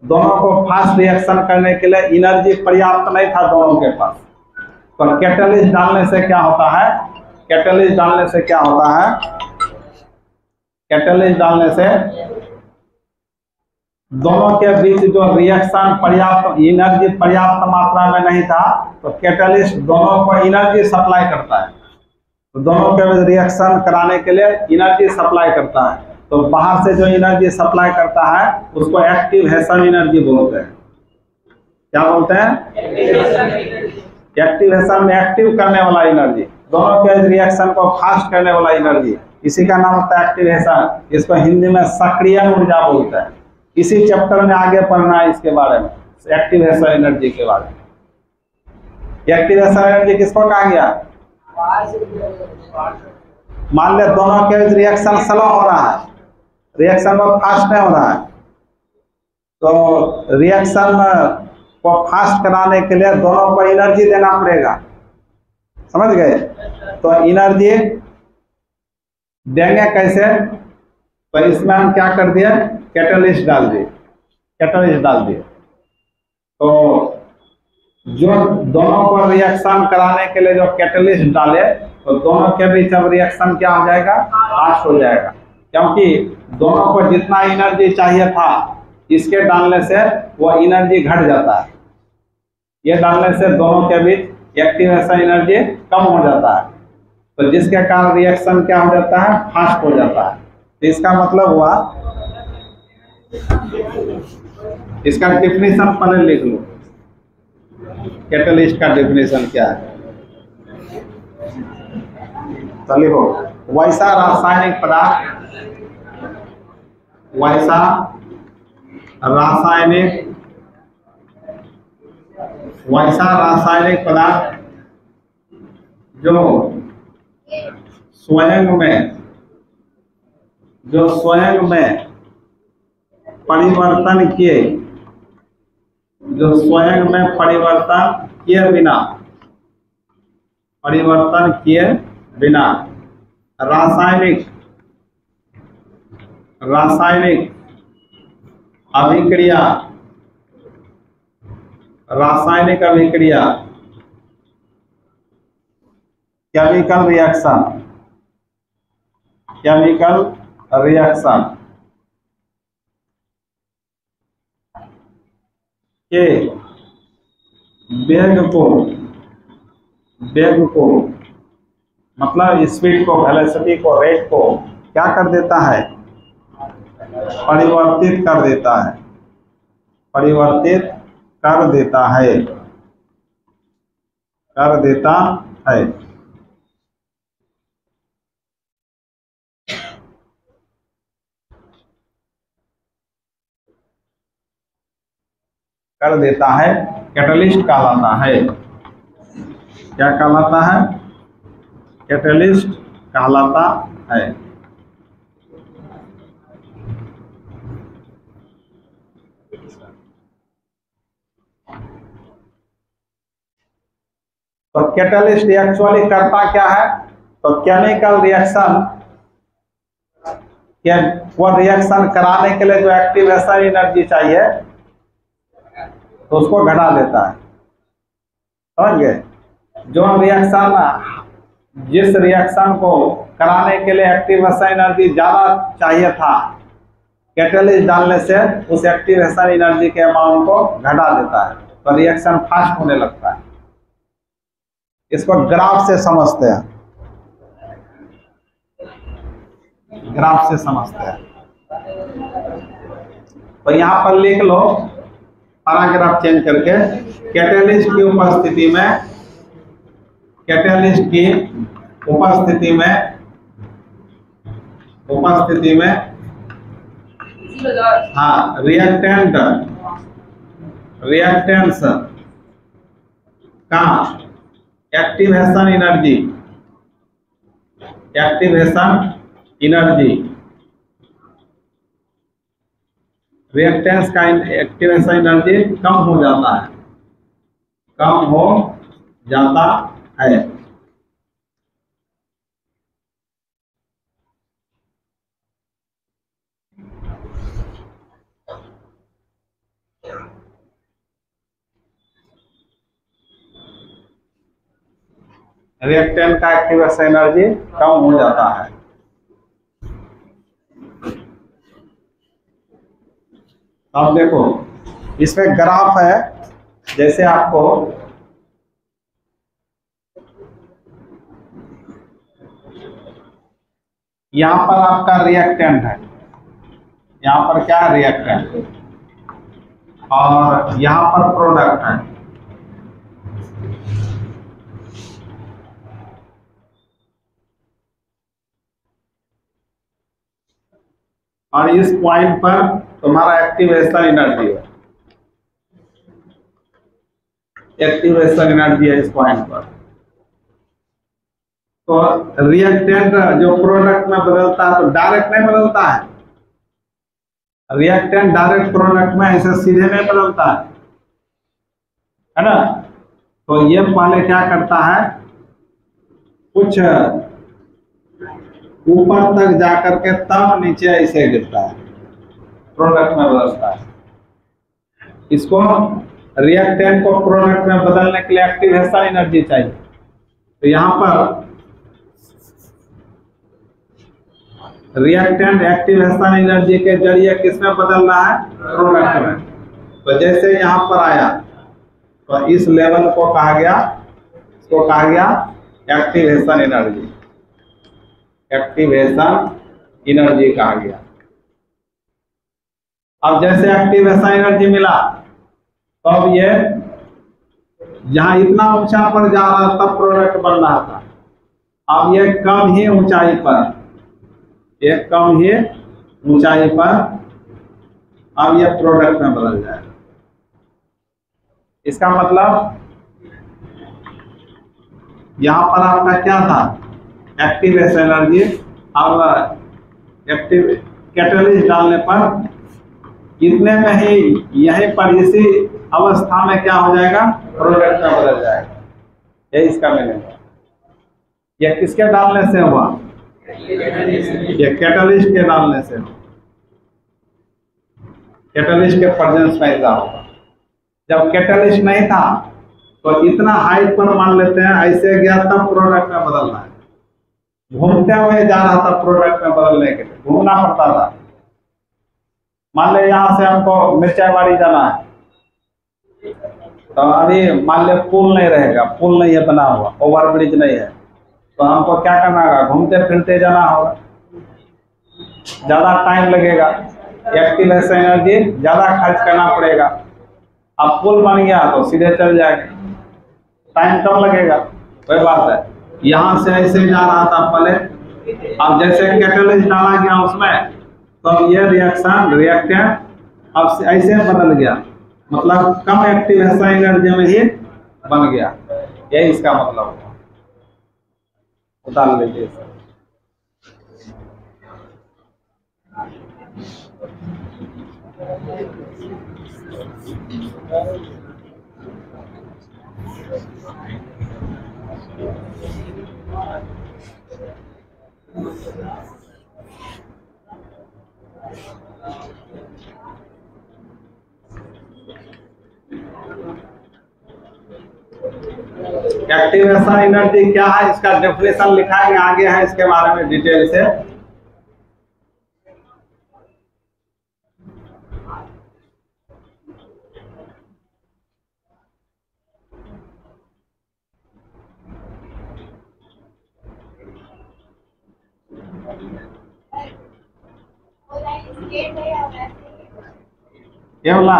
दोनों को फास्ट रिएक्शन करने के लिए एनर्जी पर्याप्त नहीं था दोनों के पास। तो कैटलिस्ट डालने से क्या होता है? कैटलिस्ट डालने से क्या होता है? कैटलिस्ट डालने से दोनों के बीच जो रिएक्शन पर्याप्त एनर्जी पर्याप्त मात्रा में नहीं था, तो कैटलिस्ट दोनों को एनर्जी सप्लाई करता है। तो दोनों के बीच रिएक्शन कराने के लिए एनर्जी सप्लाई करता है। तो बाहर से जो एनर्जी सप्लाई करता है उसको एक्टिवेशन एनर्जी बोलते हैं। क्या बोलते हैं? एक्टिवेशन में एक्टिव करने वाला एनर्जी, दोनों के रिएक्शन को फास्ट करने वाला एनर्जी, इसी का नाम होता है एक्टिवेशन। इसको हिंदी में सक्रियण ऊर्जा बोलते हैं। इसी चैप्टर में आगे पढ़ना है इसके बारे में, एक्टिवेशन एनर्जी के बारे में। एक्टिवेशन एनर्जी किसको कहा गया? मान ले दोनों के रिएक्शन स्लो हो रहा है, रिएक्शन बहुत फास्ट नहीं हो रहा है, तो रिएक्शन को फास्ट कराने के लिए दोनों को एनर्जी देना पड़ेगा। समझ गए? तो एनर्जी देंगे कैसे? तो इसमें हम क्या कर दिए? कैटलिस्ट डाल दिए। कैटलिस्ट डाल दिए तो जो दोनों को रिएक्शन कराने के लिए जो कैटलिस्ट डाले, तो दोनों के बीच अब रिएक्शन क्या हो जाएगा? फास्ट हो जाएगा। क्योंकि दोनों को जितना एनर्जी चाहिए था इसके डालने से वो एनर्जी घट जाता है। ये डालने से दोनों के बीच एक्टिवेशन एनर्जी कम हो जाता है, तो जिसके कारण रिएक्शन क्या हो जाता है? फास्ट हो जाता है। तो इसका मतलब हुआ, इसका डेफिनेशन पहले लिख लो। कैटलिस्ट का डेफिनेशन क्या है? तो लिखो, वैसा रासायनिक पदार्थ, वैसा रासायनिक पदार्थ जो स्वयं में परिवर्तन किए, जो स्वयं में परिवर्तन किए बिना रासायनिक अभिक्रिया केमिकल रिएक्शन के वेग को मतलब स्पीड को, वेलोसिटी को, रेट को क्या कर देता है? परिवर्तित कर देता है। कैटलिस्ट कहलाता है। क्या कहलाता है? कैटलिस्ट कहलाता है। तो कैटलिस्ट एक्चुअली करता क्या है, तो केमिकल रिएक्शन के वो रिएक्शन कराने के लिए जो एक्टिवेशन एनर्जी चाहिए तो उसको घटा देता है। समझ गए? जो रिएक्शन जिस रिएक्शन को कराने के लिए एक्टिवेशन एनर्जी ज्यादा चाहिए था, कैटलिस्ट डालने से उस एक्टिवेशन एनर्जी के अमाउंट को घटा देता है, तो रिएक्शन फास्ट होने लगता है। इसको ग्राफ से समझते हैं, ग्राफ से समझते हैं। तो यहां पर लिख लो पैराग्राफ चेंज करके, कैटलिस्ट की उपस्थिति में, कैटलिस्ट की उपस्थिति में हाँ रिएक्टेंट्स का एक्टिवेशन एनर्जी रिएक्टेंस का एक्टिवेशन एनर्जी कम हो जाता है, कम हो जाता है। रिएक्टेंट का एक्टिवेशन एनर्जी कम हो जाता है। अब देखो इसमें ग्राफ है, जैसे आपको यहां पर आपका रिएक्टेंट है, यहां पर क्या है रिएक्टेंट, और यहां पर प्रोडक्ट है। और इस पॉइंट पर तुम्हारा एक्टिवेशन एनर्जी है, एक्टिवेशन एनर्जी है इस पॉइंट पर। तो रिएक्टेंट जो प्रोडक्ट में बदलता है तो डायरेक्ट नहीं बदलता है, रिएक्टेंट डायरेक्ट प्रोडक्ट में ऐसे सीधे नहीं बदलता है ना। तो ये पहले क्या करता है, कुछ ऊपर तक जाकर के तब नीचे ऐसे गिरता है, प्रोडक्ट में बदलता है। इसको रिएक्टेंट को प्रोडक्ट में बदलने के लिए एक्टिवेशन एनर्जी चाहिए। तो यहां पर रिएक्टेंट एक्टिवेशन एनर्जी के जरिए किसमें बदल रहा है, प्रोडक्ट में। तो जैसे यहां पर आया तो इस लेवल को कहा गया, इसको कहा गया एक्टिवेशन एनर्जी, एक्टिवेशन एनर्जी कहा गया। अब जैसे एक्टिवेशन एनर्जी मिला तो अब ये जहां इतना ऊंचा पर जा रहा तब प्रोडक्ट बन रहा था, अब ये कम ही ऊंचाई पर, एक कम ही ऊंचाई पर अब यह प्रोडक्ट में बदल जाएगा। इसका मतलब यहां पर आपका क्या था, एक्टिवेशन एनर्जी। अब एक्टिव कैटलिस्ट डालने पर इतने में ही यहीं पर इसी अवस्था में क्या हो जाएगा, प्रोडक्ट में बदल जाएगा। यही इसका मीनिंग है। यह किसके डालने से हुआ, ये कैटलिस्ट के डालने से, कैटलिस्ट के प्रेजेंस में ऐसा होगा। जब कैटलिस्ट नहीं था तो इतना हाइट पर मान लेते हैं ऐसे गया तब प्रोडक्ट में बदलना है, घूमते हुए जा रहा था प्रोडक्ट में बदलने के लिए, घूमना पड़ता था। मान ले यहां से हमको मिर्चाईवाड़ी जाना है, तो अभी मान ले पुल नहीं रहेगा, पुल नहीं है बना हुआ, ओवर ब्रिज नहीं है, तो हमको क्या करना होगा, घूमते फिरते जाना होगा, ज्यादा टाइम लगेगा, एक्टिवेशन एनर्जी ज्यादा खर्च करना पड़ेगा। अब पुल बन गया तो सीधे चल जाएगा, टाइम कम लगेगा। वही बात है, यहाँ से ऐसे जा रहा था पहले, अब जैसे कैटलिस्ट डाला गया उसमें तो ये रिएक्शन रिएक्टेंट अब ऐसे बदल गया, मतलब कम एक्टिवेशन एनर्जी में ही बन गया। यही इसका मतलब है। उतार लीजिए सर। एक्टिवेशन एनर्जी क्या है, इसका डेफिनेशन लिखा है आगे है, इसके बारे में डिटेल से। ये वाला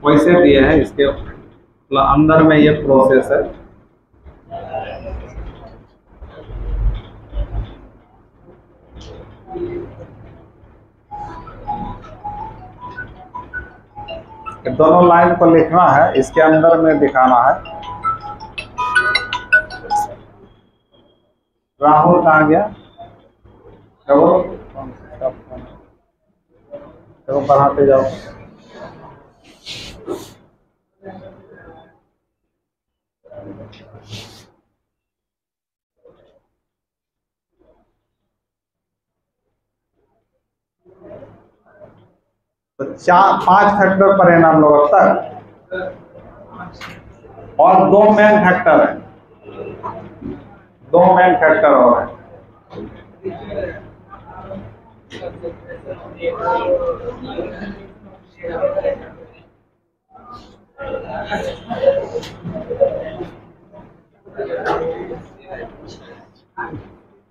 वैसे दिए है, इसके अंदर में ये प्रोसेस है। दोनों लाइन को लिखना है, इसके अंदर में दिखाना है। राहुल कहाँ गया? चलो पढ़ाते जाओ। तो 5 फैक्टर पर है ना हम लोग अब तक, और 2 मेन फैक्टर है, 2 मेन फैक्टर और है।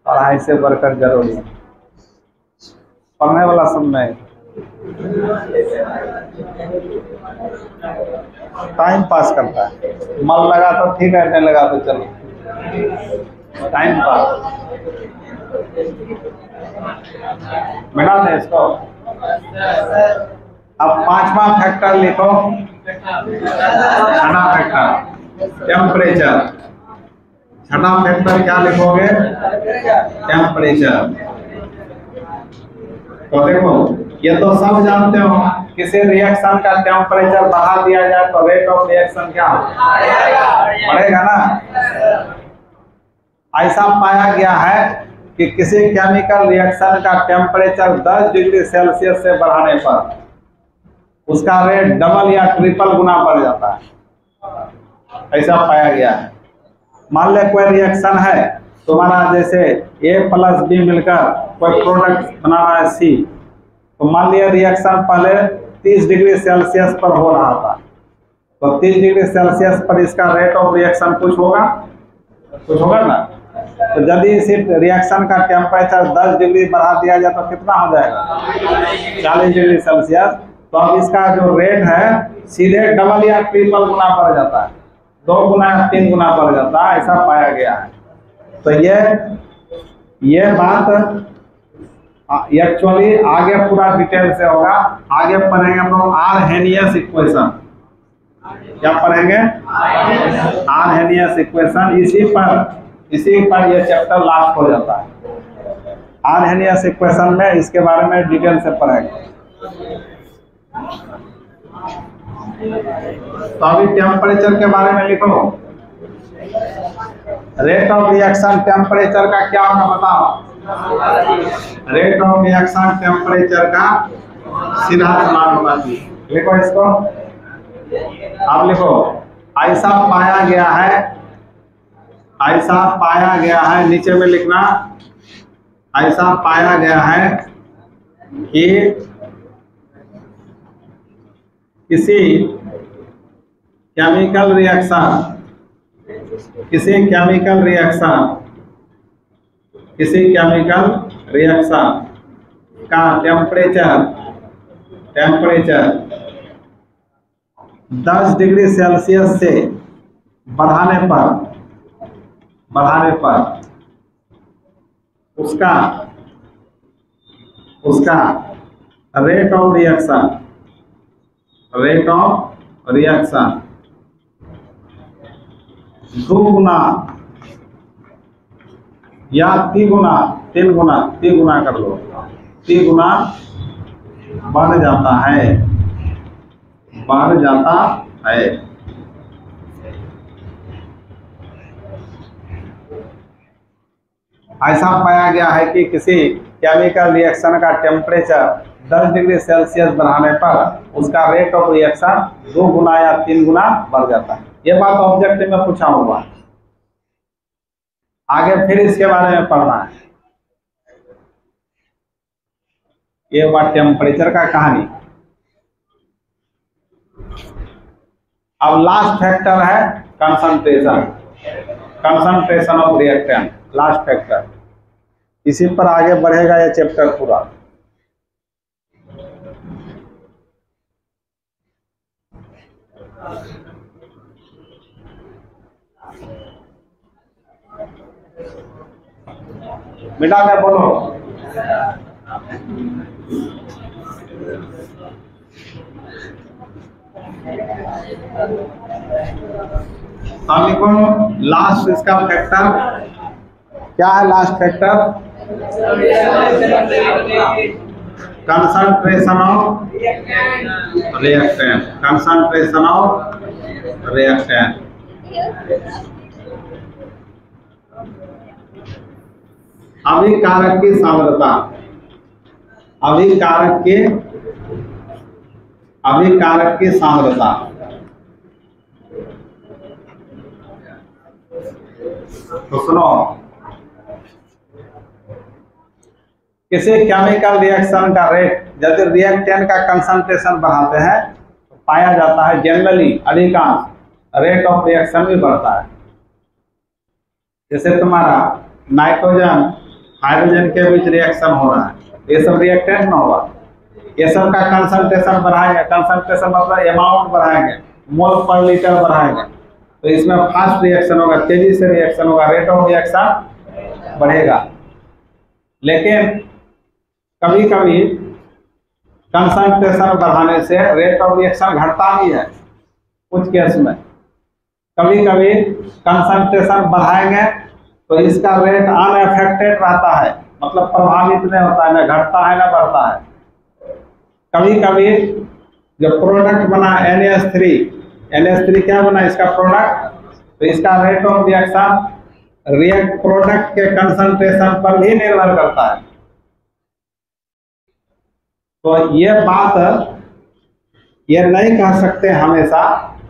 पढ़ाई से बढ़कर जरूरी है, पढ़ने वाला सब नहीं, टाइम पास करता है। मन लगा तो ठीक है, नहीं लगा तो चलो टाइम पास। मिला था इसको। अब 5वां फैक्टर लिखो, 6वां फैक्टर टेम्परेचर। 6वां फैक्टर क्या लिखोगे? टेम्परेचर। तो देखो ये तो सब जानते हो, किसी रिएक्शन का टेम्परेचर बढ़ा दिया जाए तो रेट ऑफ रिएक्शन क्या बढ़ेगा ना। ऐसा पाया गया है कि किसी केमिकल रिएक्शन का टेम्परेचर 10 डिग्री सेल्सियस से बढ़ाने पर उसका रेट डबल या ट्रिपल गुना बढ़ जाता है, ऐसा पाया गया है। मान ले कोई रिएक्शन है तुम्हारा, जैसे A प्लस B मिलकर कोई प्रोडक्ट बना रहा है C, तो मान लिया रिएक्शन पहले 30 डिग्री सेल्सियस पर हो रहा था, तो 30 डिग्री सेल्सियस पर इसका रेट ऑफ रिएक्शन कुछ होगा ना। तो यदि इस रिएक्शन का टेम्परेचर 10 डिग्री बढ़ा दिया जाए तो कितना हो जाएगा? 40 डिग्री सेल्सियस। तो अब इसका जो रेट है सीधे डबल या ट्रिपल गुना बढ़ जाता है, 2 गुना 3 गुना बढ़ जाता है, ऐसा पाया गया है। तो ये बात एक्चुअली आगे पूरा डिटेल से होगा। आगे पढ़ेंगे हम लोग आरहेनियस इक्वेशन। क्या पढ़ेंगे? Arrhenius equation. इसी पर ये चैप्टर लास्ट हो जाता है। आरहेनियस इक्वेशन में इसके बारे में डिटेल से पढ़ेंगे। तो अभी टेम्परेचर के बारे में लिखो। रेट ऑफ रिएक्शन टेम्परेचर का क्या होगा बताओ? रेट ऑफ रिएक्शन टेम्परेचर का सीधा समान होगा। लिखो इसको। अब लिखो, ऐसा पाया गया है, नीचे में लिखना, ऐसा पाया गया है कि किसी केमिकल रिएक्शन का टेम्परेचर 10 डिग्री सेल्सियस से बढ़ाने पर उसका रेट ऑफ रिएक्शन 2 गुना या 3 गुना कर लो, 3 गुना बढ़ जाता है। ऐसा पाया गया है कि किसी केमिकल रिएक्शन का टेम्परेचर 10 डिग्री सेल्सियस बढ़ाने पर उसका रेट ऑफ रिएक्शन 2 गुना या 3 गुना बढ़ जाता है। ये बात ऑब्जेक्टिव में पूछा हुआ है। आगे फिर इसके बारे में पढ़ना है। ये हुआ टेम्परेचर का कहानी। अब लास्ट फैक्टर है concentration, concentration of reactant, last factor. इसी पर आगे बढ़ेगा ये चैप्टर पूरा। बेटा क्या बोलो। लास्ट इसका फैक्टर क्या है? Last factor concentration of reactant, concentration of reactant. अभिकारक की सांद्रता, अभिकारक की सांद्रता। तो सुनो, किसी केमिकल रिएक्शन का रेट, यदि रिएक्टेंट का कंसंट्रेशन बढ़ाते हैं तो पाया जाता है जनरली अधिकांश रेट ऑफ रिएक्शन भी बढ़ता है। जैसे तुम्हारा नाइट्रोजन हाइड्रोजन के बीच रिएक्शन हो रहा है, ये सब रिएक्टेंट ना होगा, ये सब का कंसंट्रेशन बढ़ाएंगे, कंसंट्रेशन मतलब अमाउंट बढ़ाएंगे, मोल पर लीटर बढ़ाएंगे, तो इसमें फास्ट रिएक्शन होगा, तेजी से रिएक्शन होगा, रेट ऑफ रिएक्शन बढ़ेगा। लेकिन कभी कभी कंसंट्रेशन बढ़ाने से रेट ऑफ रिएक्शन घटता भी है कुछ केस में। कभी कभी कंसंट्रेशन बढ़ाएंगे तो इसका रेट अनअफेक्टेड रहता है, मतलब प्रभावित नहीं होता है, न घटता है न बढ़ता है। कभी कभी जो प्रोडक्ट बना NH3 क्या बना इसका प्रोडक्ट, तो इसका रेट ऑफ रिएक्शन प्रोडक्ट के कंसंट्रेशन पर भी निर्भर करता है। तो ये बात ये नहीं कह सकते हमेशा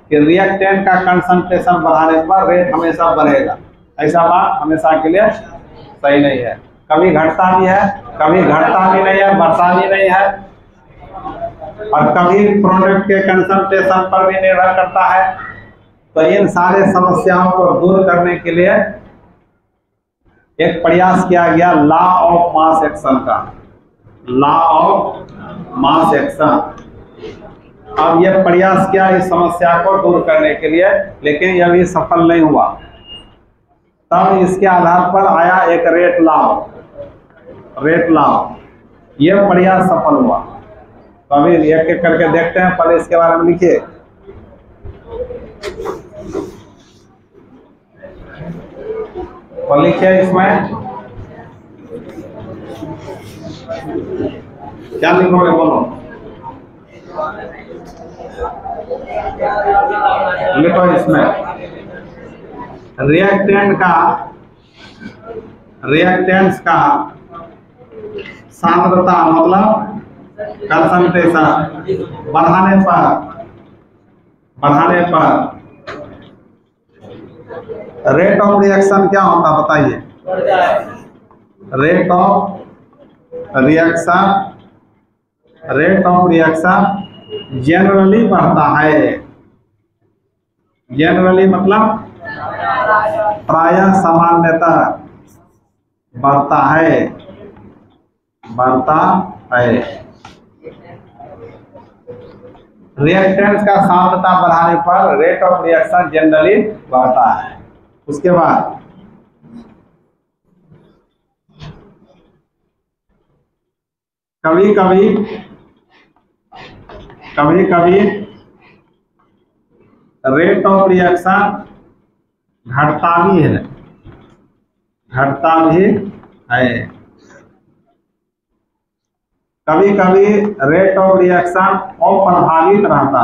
कि रिएक्टेंट का कंसंट्रेशन बढ़ाने पर रेट हमेशा बढ़ेगा, ऐसा बात हमेशा के लिए सही नहीं है। कभी घटता भी है, कभी घटता भी नहीं है, बढ़ता भी नहीं है, और कभी प्रोडक्ट के कंसंट्रेशन पर भी निर्भर करता है। तो इन सारे समस्याओं को दूर करने के लिए एक प्रयास किया गया लॉ ऑफ मास एक्शन का, लॉ ऑफ मास एक्शन। अब यह प्रयास किया इस समस्या को दूर करने के लिए, लेकिन यह भी सफल नहीं हुआ। तब इसके आधार पर आया एक रेट लॉ, यह प्रयास सफल हुआ। तो अभी एक एक करके देखते हैं, पहले इसके बारे में लिखिए। और लिखिए इसमें क्या लिखोगे बोलो, लिखो इसमें रिएक्टेंट्स का सांद्रता मतलब कंसंट्रेशन बढ़ाने पर रेट ऑफ रिएक्शन क्या होता बताइए। रेट ऑफ रिएक्शन जनरली बढ़ता है, जनरली मतलब प्रायः सामान्यतः बढ़ता है। रिएक्टेंट्स का सांद्रता बढ़ाने पर रेट ऑफ रिएक्शन जनरली बढ़ता है। उसके बाद कभी कभी रेट ऑफ रिएक्शन घटता भी है, कभी कभी रेट ऑफ रिएक्शन अप्रभावित रहता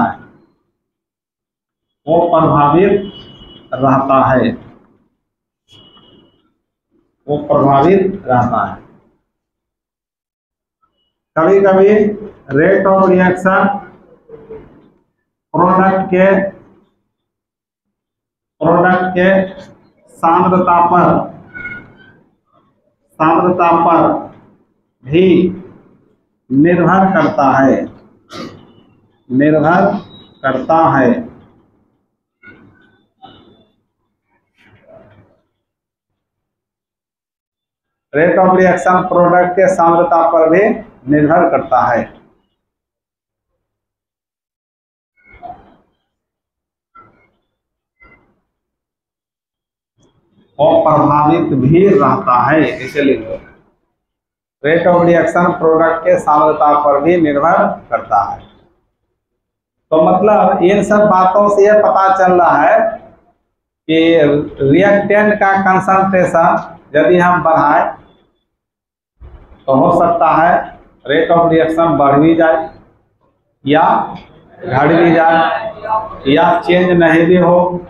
है, वो प्रभावित रहता है। कभी कभी रेट ऑफ रिएक्शन प्रोडक्ट के सांद्रता पर भी निर्भर करता है। रेट ऑफ रिएक्शन प्रोडक्ट के सांद्रता पर भी निर्भर करता है। और प्रभावित भी रहता है, इसे लिख दो। रेट ऑफ रिएक्शन प्रोडक्ट के सांद्रता पर भी निर्भर करता है। तो मतलब इन सब बातों से यह पता चल रहा है कि रिएक्टेंट का कंसंट्रेशन यदि हम बढ़ाएं तो हो सकता है रेट ऑफ रिएक्शन बढ़ भी जाए या घट भी जाए या चेंज नहीं भी हो,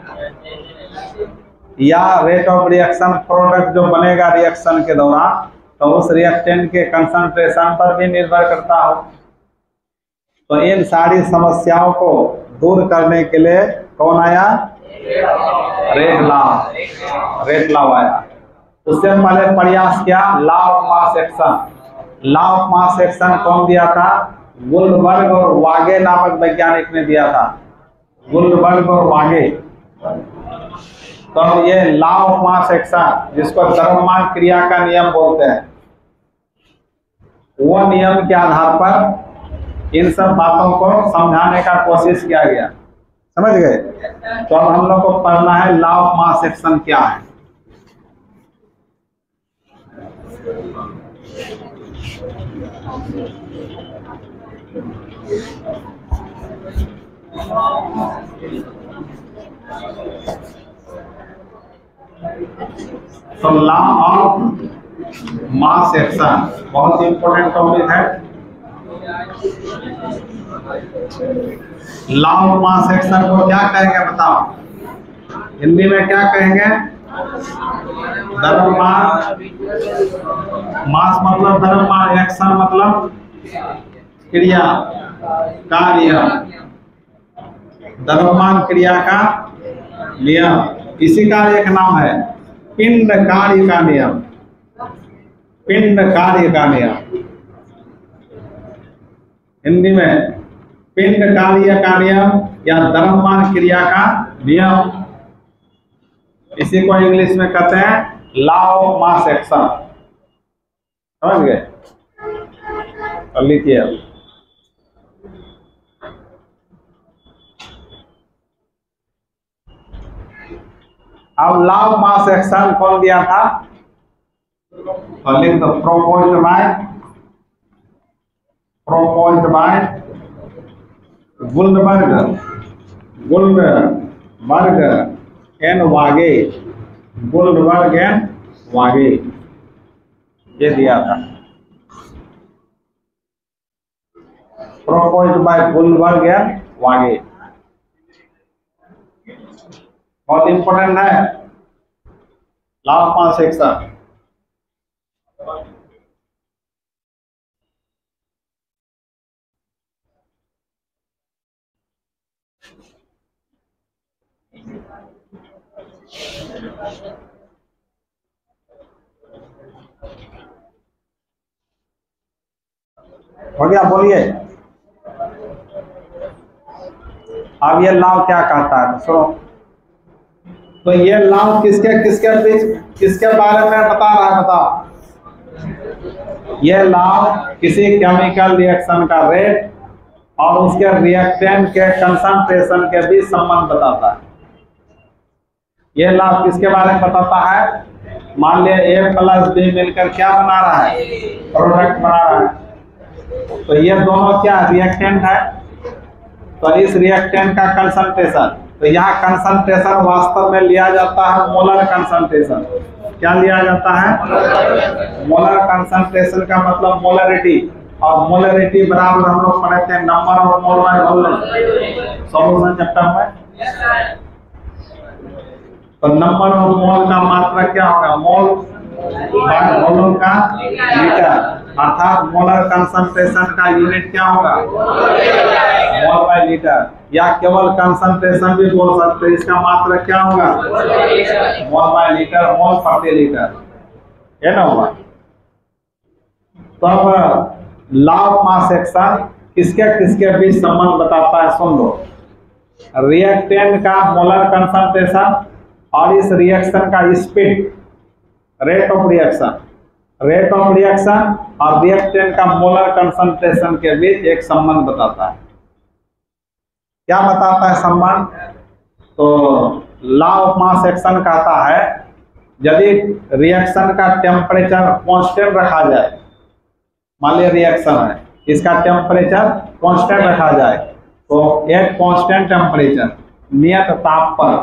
या रेट ऑफ रिएक्शन प्रोडक्ट जो बनेगा रिएक्शन के दौरान तो उस रिएक्टेंट के कंसंट्रेशन पर भी निर्भर करता हो। तो इन सारी समस्याओं को दूर करने के लिए कौन आया? रेट लॉ आया। उससे पहले प्रयास किया law of mass action. Law of mass action कौन दिया था? गुल्डबर्ग और वागे नामक वैज्ञानिक ने दिया था। गुल्डबर्ग और वागे। तो ये लॉ ऑफ मास एक्शन, जिसको द्रव्यमान क्रिया का नियम बोलते हैं, वो नियम के आधार पर इन सब बातों को समझाने का कोशिश किया गया। समझ गए? तो अब हम लोग को पढ़ना है लॉ ऑफ मास एक्शन क्या है। तो लॉ ऑफ मास एक्शन बहुत इंपॉर्टेंट टॉपिक है। लॉ ऑफ मास एक्शन को क्या कहेंगे बताओ? हिंदी में क्या कहेंगे? द्रव्यमान। मास मतलब द्रव्यमान, एक्शन मतलब क्रिया, कार्य। द्रव्यमान क्रिया का नियम, इसी का एक नाम है पिंड कार्य का नियम। पिंड कार्य का नियम, हिंदी में पिंड कार्य का नियम या द्रव्यमान क्रिया का नियम, इसी को इंग्लिश में कहते हैं लॉ ऑफ मास एक्शन। समझ गए? और लिखिए अब लॉ ऑफ मास एक्शन कौन दिया था? तो लिख दो proposed by Guldberg and Waage. Guldberg and Waage ये दिया था। Proposed by Guldberg and Waage, बहुत इंपॉर्टेंट है लॉ ऑफ मास एक्शन। हो गया? बोलिए। अब ये लॉ क्या कहता है सुनो। तो ये लॉ किसके बारे में बता रहा है बताओ? ये लॉ किसी केमिकल रिएक्शन का रेट और उसके रिएक्टेंट के कंसंट्रेशन के बीच संबंध बताता है। ये लॉ किसके बारे में बताता है? मान लिया A प्लस B मिलकर क्या बना रहा है? प्रोडक्ट बना रहा है। तो ये दोनों क्या रिएक्टेंट है? तो इस रिएक्टेंट का कंसंट्रेशन, तो यहाँ कंसंट्रेशन वास्तव में लिया जाता है मोलर कंसंट्रेशन। क्या लिया जाता है? मोलर कंसंट्रेशन का मतलब मोलरिटी, और मोलरिटी बराबर हम लोग पढ़े थे नंबर और मोल बाय वॉल्यूम सॉल्यूशन चैप्टर में। तो नंबर और मोल का मात्रा क्या होगा? मोल बाय वॉल्यूम का लीटर, अर्थात मोलर कंसंट्रेशन का यूनिट क्या होगा? मोल बाय लीटर, या केवल कंसंट्रेशन भी बोल सकते हैं। इसका मात्रक क्या होगा? मोल बाय लीटर, मोल प्रति लीटर, है ना होगा। तो अब लॉ ऑफ मास एक्शन किसके किसके बीच संबंध बताता है, सुन लो। रिएक्टेंट का मोलर कंसंट्रेशन और इस रिएक्शन का स्पीड, रेट ऑफ रिएक्शन और रिएक्टेंट का मोलर कंसंट्रेशन के बीच एक संबंध बताता है। क्या बताता है संबंध? तो लॉ ऑफ मास एक्शन कहता है यदि रिएक्शन का टेम्परेचर कांस्टेंट रखा जाए, मान लिया रिएक्शन है, इसका टेम्परेचर कांस्टेंट रखा जाए, तो एक कांस्टेंट टेम्परेचर नियत ताप पर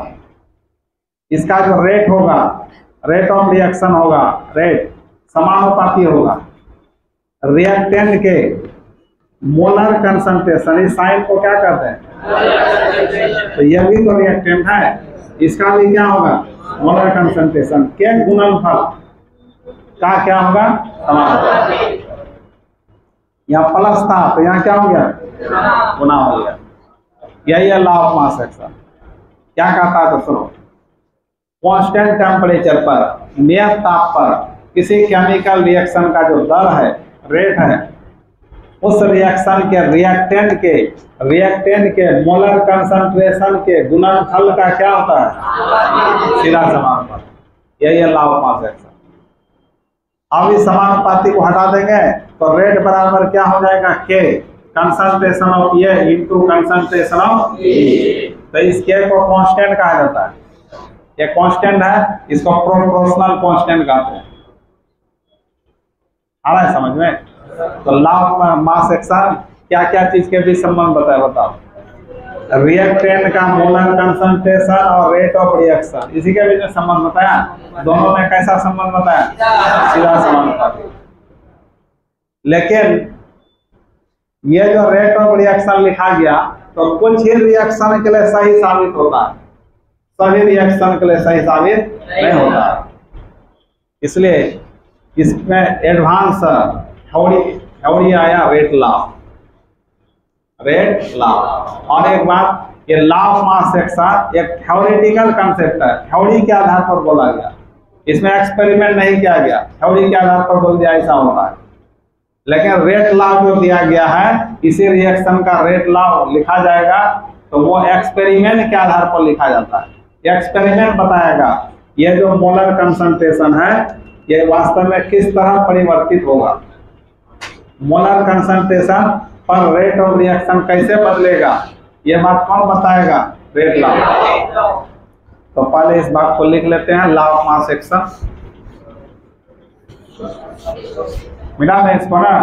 इसका जो रेट होगा, रेट ऑफ रिएक्शन होगा, रेट समानुपाती होगा रिएक्टेंट के मोलर कंसंट्रेशन। इस साइन को क्या कहते हैं? तो यह भी तो रिएक्टेंट है, इसका भी क्या होगा? मोलर कंसंट्रेशन के गुणनफल का क्या होगा? समानुपाती। यहाँ प्लस था तो यहाँ क्या हो गया? गुना हो गया। यही है लॉ ऑफ मास एक्शन। क्या कहता है? तो सुनो, कांस्टेंट टेम्परेचर पर, नियत ताप पर किसी केमिकल रिएक्शन का जो दर है, रेट है, उस रिएक्शन के रिएक्टेंट के मोलर कंसंट्रेशन के गुणनफल का क्या होता है? सीधा समानुपाती। यही है लॉ ऑफ मास एक्शन। अब इस समानुपाती को हटा देंगे तो रेट बराबर क्या हो जाएगा? K concentration of A into concentration of E. तो इस के को कांस्टेंट कहा जाता है। ये कांस्टेंट है, इसको प्रोपोर्शनल कांस्टेंट कहते हैं। आ रहा है समझ में? तो लॉ ऑफ मास एक्शन क्या क्या चीज के बीच संबंध बताया, बताओ। रिएक्टेंट का मोलर कंसंट्रेशन और रेट ऑफ रिएक्शन, इसी के बीच में संबंध बताया। दोनों में कैसा संबंध बताया? सीधा समानुपाती। लेकिन ये जो रेट ऑफ रिएक्शन लिखा गया, तो कुछ ही रिएक्शन के लिए सही साबित होता है, सभी रिएक्शन के लिए सही साबित नहीं होता। इसलिए इसमें एडवांस थ्योरी आया, रेट लॉ। और एक बात, ये लॉ ऑफ मास एक्शन एक थ्योरेटिकल कंसेप्ट है, थ्योरी के आधार पर बोला गया, इसमें एक्सपेरिमेंट नहीं किया गया, थ्योरी के आधार पर बोल दिया ऐसा होता है। लेकिन रेट लॉ जो दिया गया है, इसी रिएक्शन का रेट लॉ लिखा जाएगा, तो वो एक्सपेरिमेंट के आधार पर लिखा जाता है। एक्सपेरिमेंट बताएगा ये जो मोलर कंसंट्रेशन है, ये वास्तव में किस तरह परिवर्तित होगा, मोलर कंसंट्रेशन पर रेट ऑफ रिएक्शन कैसे बदलेगा, ये बात कौन बताएगा? Rate law. तो पहले इस बात को लिख लेते हैं, लॉ ऑफ मास एक्शन। मिला है इसको ना?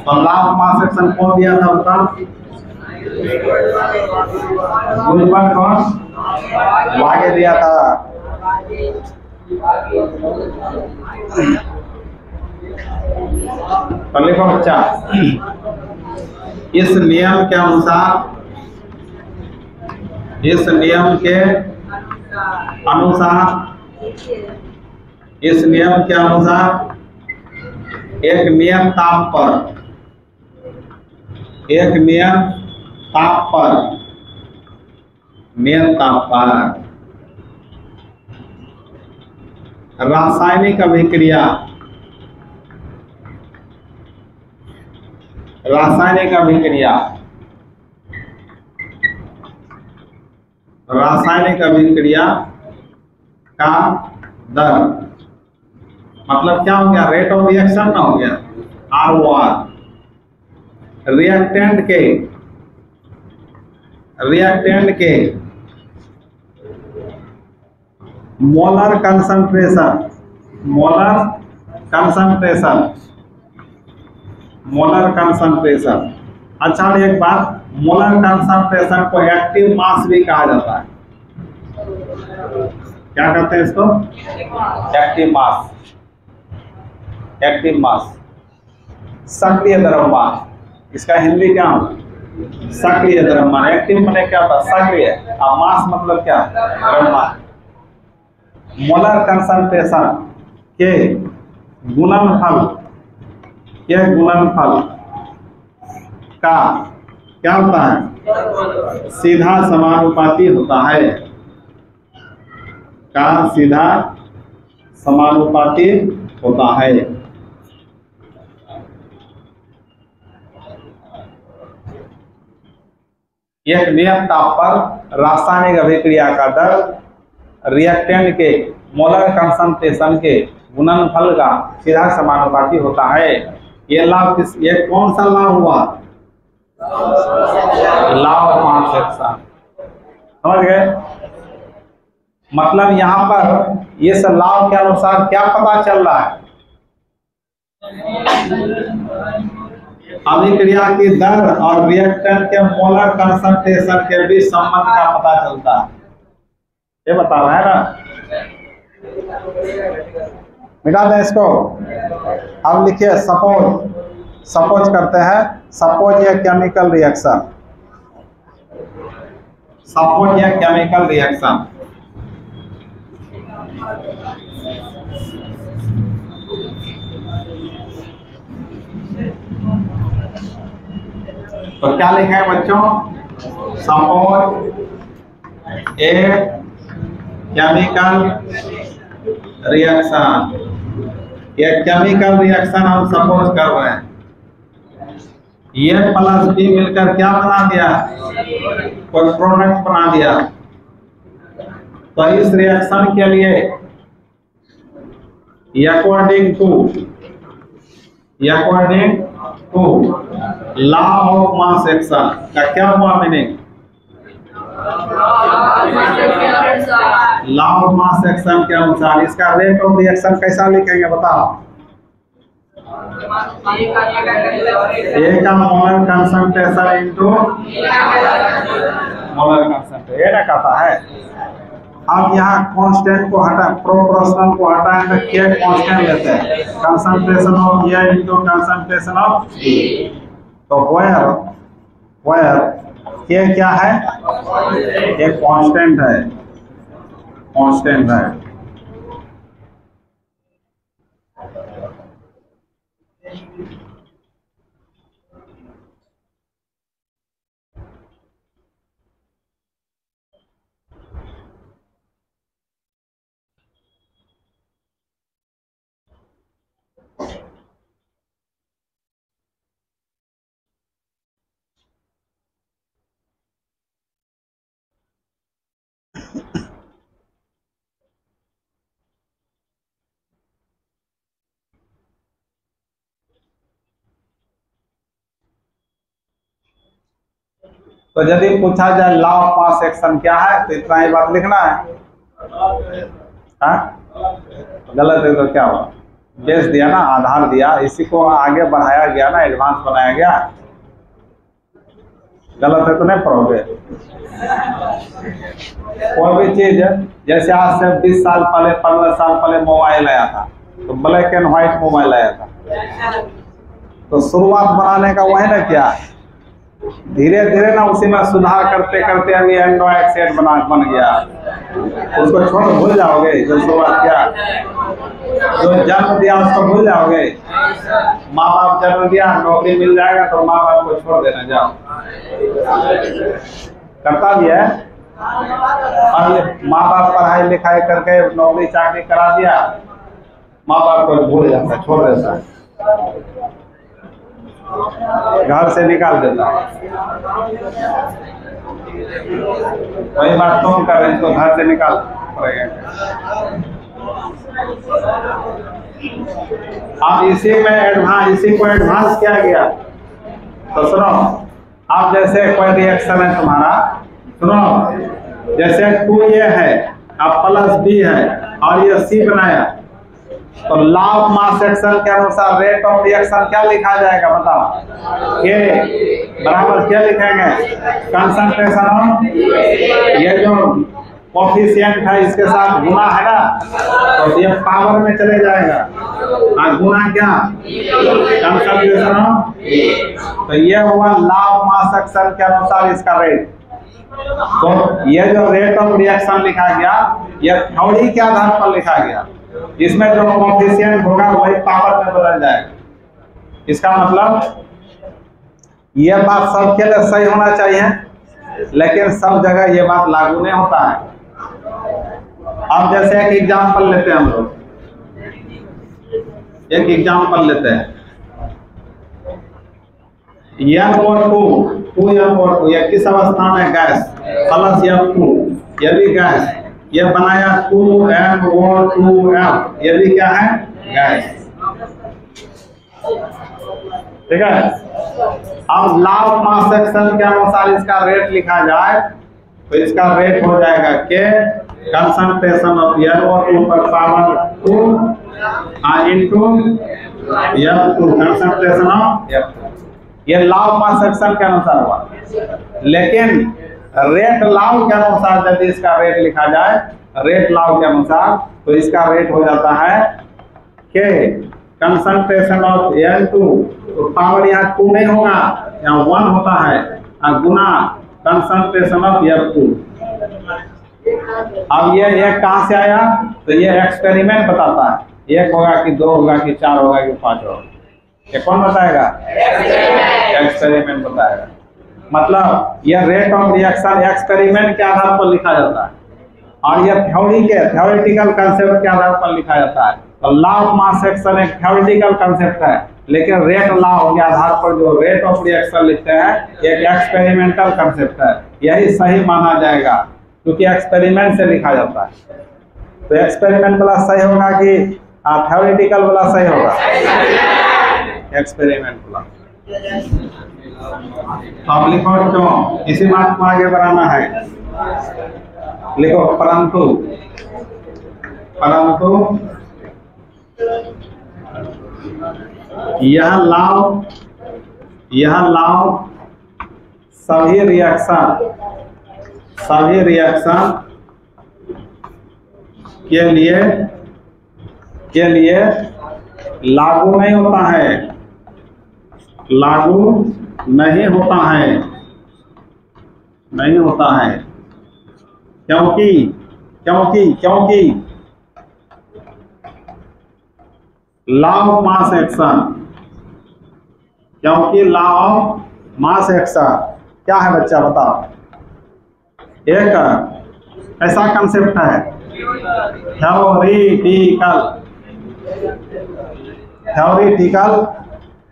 तो लॉ ऑफ मास एक्शन कौन दिया था बताओ? कौन आगे दिया था? तो लिखो बच्चा, इस नियम के अनुसार, इस नियम के अनुसार, इस नियम के अनुसार एक नियत ताप पर, एक नियत ताप पर, नियत ताप पर रासायनिक अभिक्रिया, रासायनिक अभिक्रिया, रासायनिक अभिक्रिया का दर, मतलब क्या हो गया? रेट ऑफ रिएक्शन ना हो गया, ROR। रिएक्टेंट के मोलर कंसंट्रेशन, मोलर कंसंट्रेशन। अच्छा, एक बात, मोलर कंसंट्रेशन को एक्टिव मास भी कहा जाता है। क्या कहते हैं इसको? Active mass. एक्टिव मास, सक्रिय द्रव्यमान। इसका हिंदी क्या होगा? सक्रिय द्रव्यमान। एक्टिव माने क्या होता है? सक्रिय। और मास मतलब क्या? द्रव्यमान। मोलर कंसंट्रेशन के गुणनफल, यह गुणनफल का क्या होता है? सीधा समानुपाती होता है, का सीधा समानुपाती होता है। एक नियत ताप पर रासायनिक अभिक्रिया का दर रिएक्टेंट के मोलर कंसंट्रेशन के गुणनफल का सीधा समानुपाती होता है। ये लाभ ये कौन सा लाभ हुआ? लाभ ऑफ मास एक्शन। समझ गए? मतलब यहाँ पर ये सब लाभ के अनुसार क्या पता चल रहा है? अभिक्रिया की दर और रिएक्टेंट के मोलर कंसंट्रेशन के बीच संबंध का पता चलता है। ये बता रहा है ना। मिटा दें इसको। अब लिखिए सपोज करते हैं, सपोज ये केमिकल रिएक्शन, सपोज ये केमिकल रिएक्शन तो क्या लिखा है बच्चों? सपोज ए केमिकल रिएक्शन, ये केमिकल रिएक्शन हम सपोज कर रहे हैं। ये प्लस बी मिलकर क्या बना दिया? कोई प्रोडक्ट बना दिया। तो इस रिएक्शन के लिए according to law of mass action का क्या हुआ meaning? Law of mass action के अनुसार इसका रेट ऑफ रिएक्शन कैसा लिखेंगे बताओ? ए का molar concentration into molar concentration, ये ना कहता है। अब यहाँ कांस्टेंट को हटा, प्रोपोर्शनल को हटाएं तो के कांस्टेंट लेते हैं, concentration of A into concentration of B. तो वेयर के क्या है? ये कांस्टेंट है, कांस्टेंट है। तो यदि पूछा जाए लॉ ऑफ मास एक्शन क्या है तो इतना ही बात लिखना है। गलत है तो क्या हुआ? बेस दिया ना, आधार दिया, इसी को आगे बढ़ाया गया ना, एडवांस बनाया गया। गलत है तो नहीं पढ़ोगे। कोई भी चीज जैसे आज से 20 साल पहले 15 साल पहले मोबाइल आया था तो ब्लैक एंड व्हाइट मोबाइल आया था, तो शुरुआत बनाने का वही ना क्या, धीरे धीरे ना उसी में सुधार करते करते अभी एंड्रॉइड सेट बन गया। उसको छोड़ भूल जाओगे जो शुरुआत किया, जो जन्म दिया उसको भूल जाओगे। माँ बाप जन्म दिया, नौकरी मिल जाएगा तो माँ बाप को छोड़ देना, जाओ। करता भी है, और माँ बाप पढ़ाई लिखाई करके नौकरी चाकरी करा दिया, माँ बाप को भूल जाता है, छोड़ देता है, घर से निकाल देता है। वही बात तुम कर रहे हैं, तो घर से निकाल पड़ेगा। अब इसी में इसी को एडवांस किया गया। तो सुनो, अब जैसे कोई रिएक्शन है तुम्हारा, सुनो, जैसे 2A है, अब प्लस B है और ये C बनाया, तो लॉ ऑफ मास एक्शन के अनुसार रेट ऑफ रिएक्शन क्या लिखा जाएगा बताओ? के बराबर क्या लिखेंगे? कंसंट्रेशन ऑफ, ये जो कोफिशिएंट है इसके साथ गुना है ना, तो ये पावर में चले जाएगा, और गुना क्या? Concentration of. तो ये हुआ लॉ ऑफ मास एक्शन के अनुसार इसका रेट। तो ये जो रेट ऑफ रिएक्शन लिखा गया, ये थ्योरी के आधार पर लिखा गया। इसमें जो कोएफिशिएंट होगा वही पावर में बदल जाएगा। इसका मतलब यह बात सबके लिए सही होना चाहिए, लेकिन सब जगह ये बात लागू नहीं होता है। अब जैसे एक एग्जांपल लेते हैं हम लोग, एक एग्जांपल लेते हैं N/2 2N/2 यह किस अवस्था में गैस प्लस F2 यह भी गैस, यह बनाया 2N/2F यह भी क्या है गैस, ठीक है। अब लॉ ऑफ मास एक्शन के अनुसार इसका रेट लिखा जाए तो इसका रेट हो जाएगा के कंसंट्रेशन ऑफ N/2 पर power 2 into F2 concentration of F2। ये लॉ ऑफ मास एक्शन के अनुसार हुआ, लेकिन रेट लॉ के अनुसार यदि इसका रेट लिखा जाए, रेट लॉ के अनुसार, तो इसका रेट हो जाता है के कंसंट्रेशन ऑफ N2 तो पावर यहाँ 2 नहीं होगा, यहाँ 1 होता है गुना कंसंट्रेशन ऑफ F2। अब ये एक कहाँ से आया, तो ये एक्सपेरिमेंट बताता है, एक होगा कि 2 होगा कि 4 होगा कि 5 होगा, ये कौन बताएगा, एक्सपेरिमेंट बताएगा। मतलब ये रेट ऑफ रिएक्शन एक्सपेरिमेंट के आधार पर लिखा जाता है, और ये थ्योरेटिकल कंसेप्ट के आधार पर लिखा जाता है। तो लॉ ऑफ मास एक्शन एक थ्योरेटिकल कंसेप्ट है, लेकिन रेट लॉ के आधार पर जो रेट ऑफ रिएक्शन लिखते हैं एक एक्सपेरिमेंटल कंसेप्ट है, यही सही माना जाएगा क्योंकि एक्सपेरिमेंट से लिखा जाता है। तो एक्सपेरिमेंट वाला सही होगा कि थ्योरेटिकल वाला सही होगा, एक्सपेरिमेंट वाला। तो आप लिखो क्यों, इसी बात को आगे बढ़ाना है, लिखो परंतु यह लॉ सभी रिएक्शन के लिए लागू नहीं होता है, क्योंकि लॉ ऑफ मास एक्शन, क्या है बच्चा बताओ। एक ऐसा कंसेप्ट है थ्योरेटिकल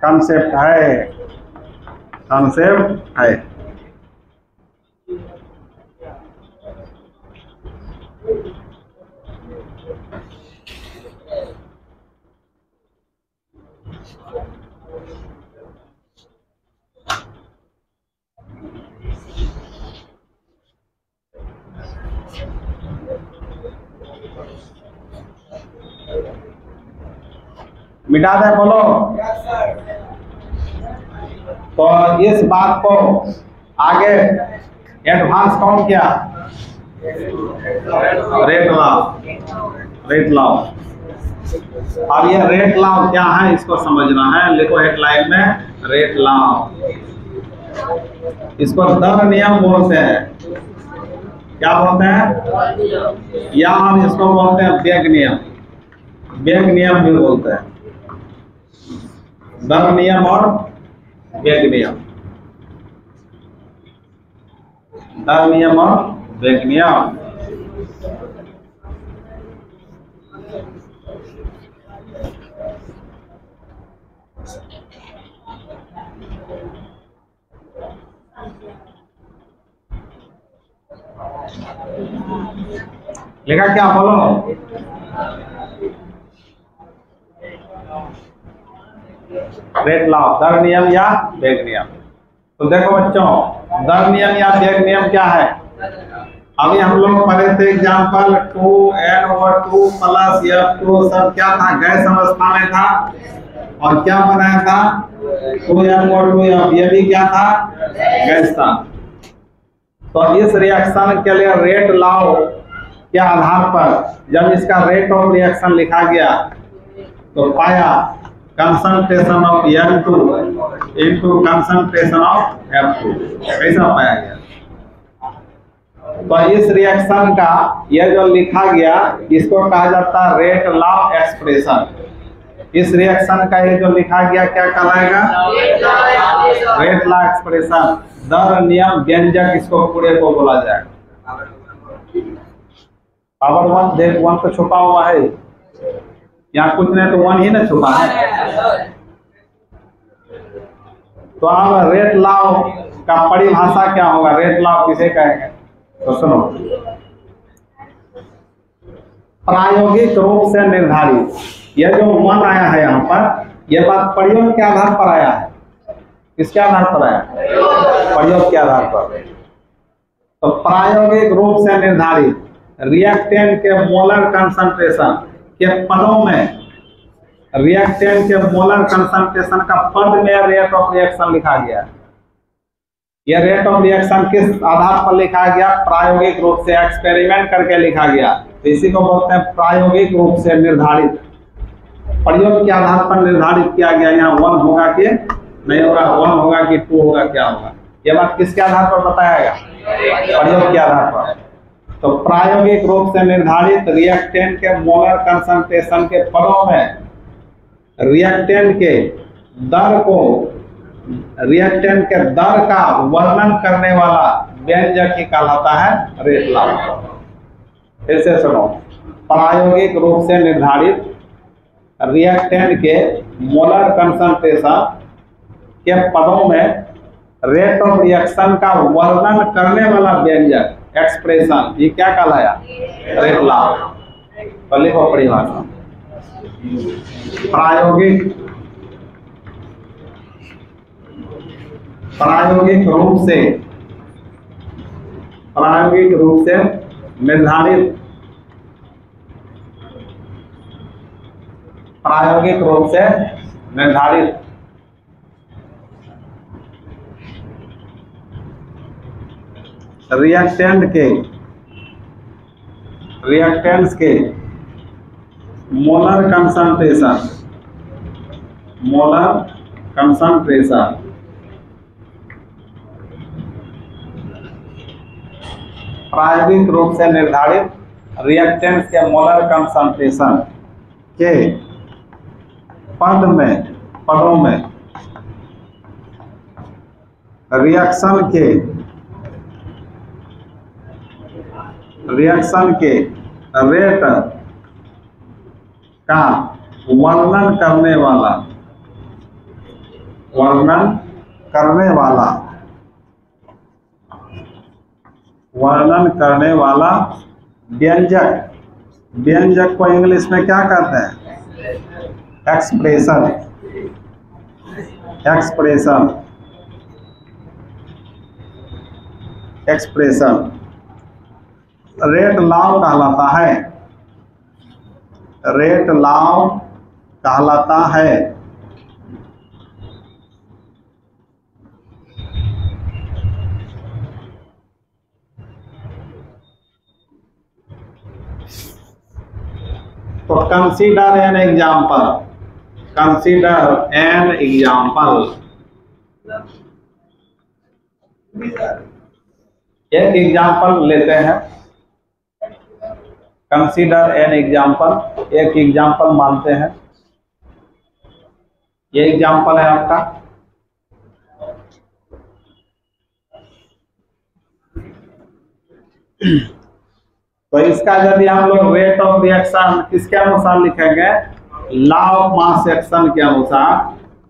कंसेप्ट है। मिटा दे बोलो। तो इस बात को आगे एडवांस कौन किया, रेट लॉ। अब ये रेट लॉ क्या है इसको समझना है, लिखो हेडलाइन में रेट लॉ। इसको दर नियम बोलते हैं, क्या बोलते हैं, या हम इसको बोलते हैं वेग नियम भी बोलते हैं, दर नियम और वेग नियम, दर नियम और वेग नियम। लिखा क्या बोलो, रेट लॉ, दर नियम या वेग नियम। तो देखो बच्चों, दर नियम या वेग नियम क्या है, अभी हम लोग पढ़े थे एग्जाम्पल 2n/2 प्लस F2 सब क्या था, गैस अवस्था में था, और क्या बनाया था 2n/2F, ये भी क्या था, गैस था। तो इस रिएक्शन के लिए रेट लॉ के आधार पर जब इसका रेट ऑफ रिएक्शन लिखा गया तो पाया concentration of N2 into concentration of F2, कैसा पाया गया। तो इस रिएक्शन का यह जो लिखा गया इसको कहा जाता है रेट लॉ एक्सप्रेशन। इस रिएक्शन का ये जो लिखा गया क्या कहलाएगा? Rate law expression. दर नियम व्यंजक इसको पूरे को बोला जाएगा। पावर वन देख वन तो छुपा हुआ है, यहाँ कुछ नहीं तो वन ही ना छुपा है। तो अब रेट लॉ का परिभाषा क्या होगा? रेट लॉ किसे कहेंगे? तो सुनो, प्रायोगिक रूप से निर्धारित, यह जो वन आया है यहाँ पर, यह बात प्रयोग के आधार पर आया है। किसके आधार पर आया? प्रयोग के आधार पर। तो प्रायोगिक रूप से निर्धारित रिएक्टेंट के मोलर कंसंट्रेशन के पदों में, रिएक्टेंट के मोलर कंसंट्रेशन का पद में रेट ऑफ रिएक्शन लिखा गया। यह रेट ऑफ रिएक्शन किस आधार पर लिखा गया? प्रायोगिक रूप से, एक्सपेरिमेंट करके लिखा गया। तो इसी को बोलते हैं प्रायोगिक रूप से निर्धारित। प्रयोग के आधार पर निर्धारित किया गया। यहाँ वन होगा कि नहीं होगा, वन होगा कि टू होगा, क्या होगा, यह बात किसके आधार पर बताया गया? प्रयोग के आधार पर। तो प्रायोगिक रूप से निर्धारित रिएक्टेंट के मोलर कंसंट्रेशन के पदों में रिएक्टेंट के दर को, रिएक्टेंट के दर का वर्णन करने वाला व्यंजक ही कहलाता है रेट लॉ। फिर से सुनो, प्रायोगिक रूप से निर्धारित रिएक्टेंट के मोलर कंसंट्रेशन के पदों में रेट ऑफ रिएक्शन का वर्णन करने वाला व्यंजक, एक्सप्रेशन, ये क्या कहलाया? Rate law. तो लिखो परिभाषा, प्रायोगिक रूप से निर्धारित, प्रायोगिक रूप से निर्धारित रिएक्टेंट्स के मोलर कंसंट्रेशन प्रायोगिक रूप से निर्धारित रिएक्टेंट्स के मोलर कंसंट्रेशन के पदों में रिएक्शन के रेट का वर्णन करने वाला व्यंजक को इंग्लिश में क्या कहते हैं? एक्सप्रेशन रेट लॉ कहलाता है। रेट लॉ कहलाता है। तो कंसीडर एन एग्जाम्पल, एक एग्जाम्पल लेते हैं। कंसीडर एन एग्जाम्पल, एक एग्जाम्पल मानते हैं। ये एग्जाम्पल है आपका। तो इसका यदि हम लोग रेट ऑफ रिएक्शन किसके अनुसार लिखेंगे? लॉ ऑफ मास एक्शन के अनुसार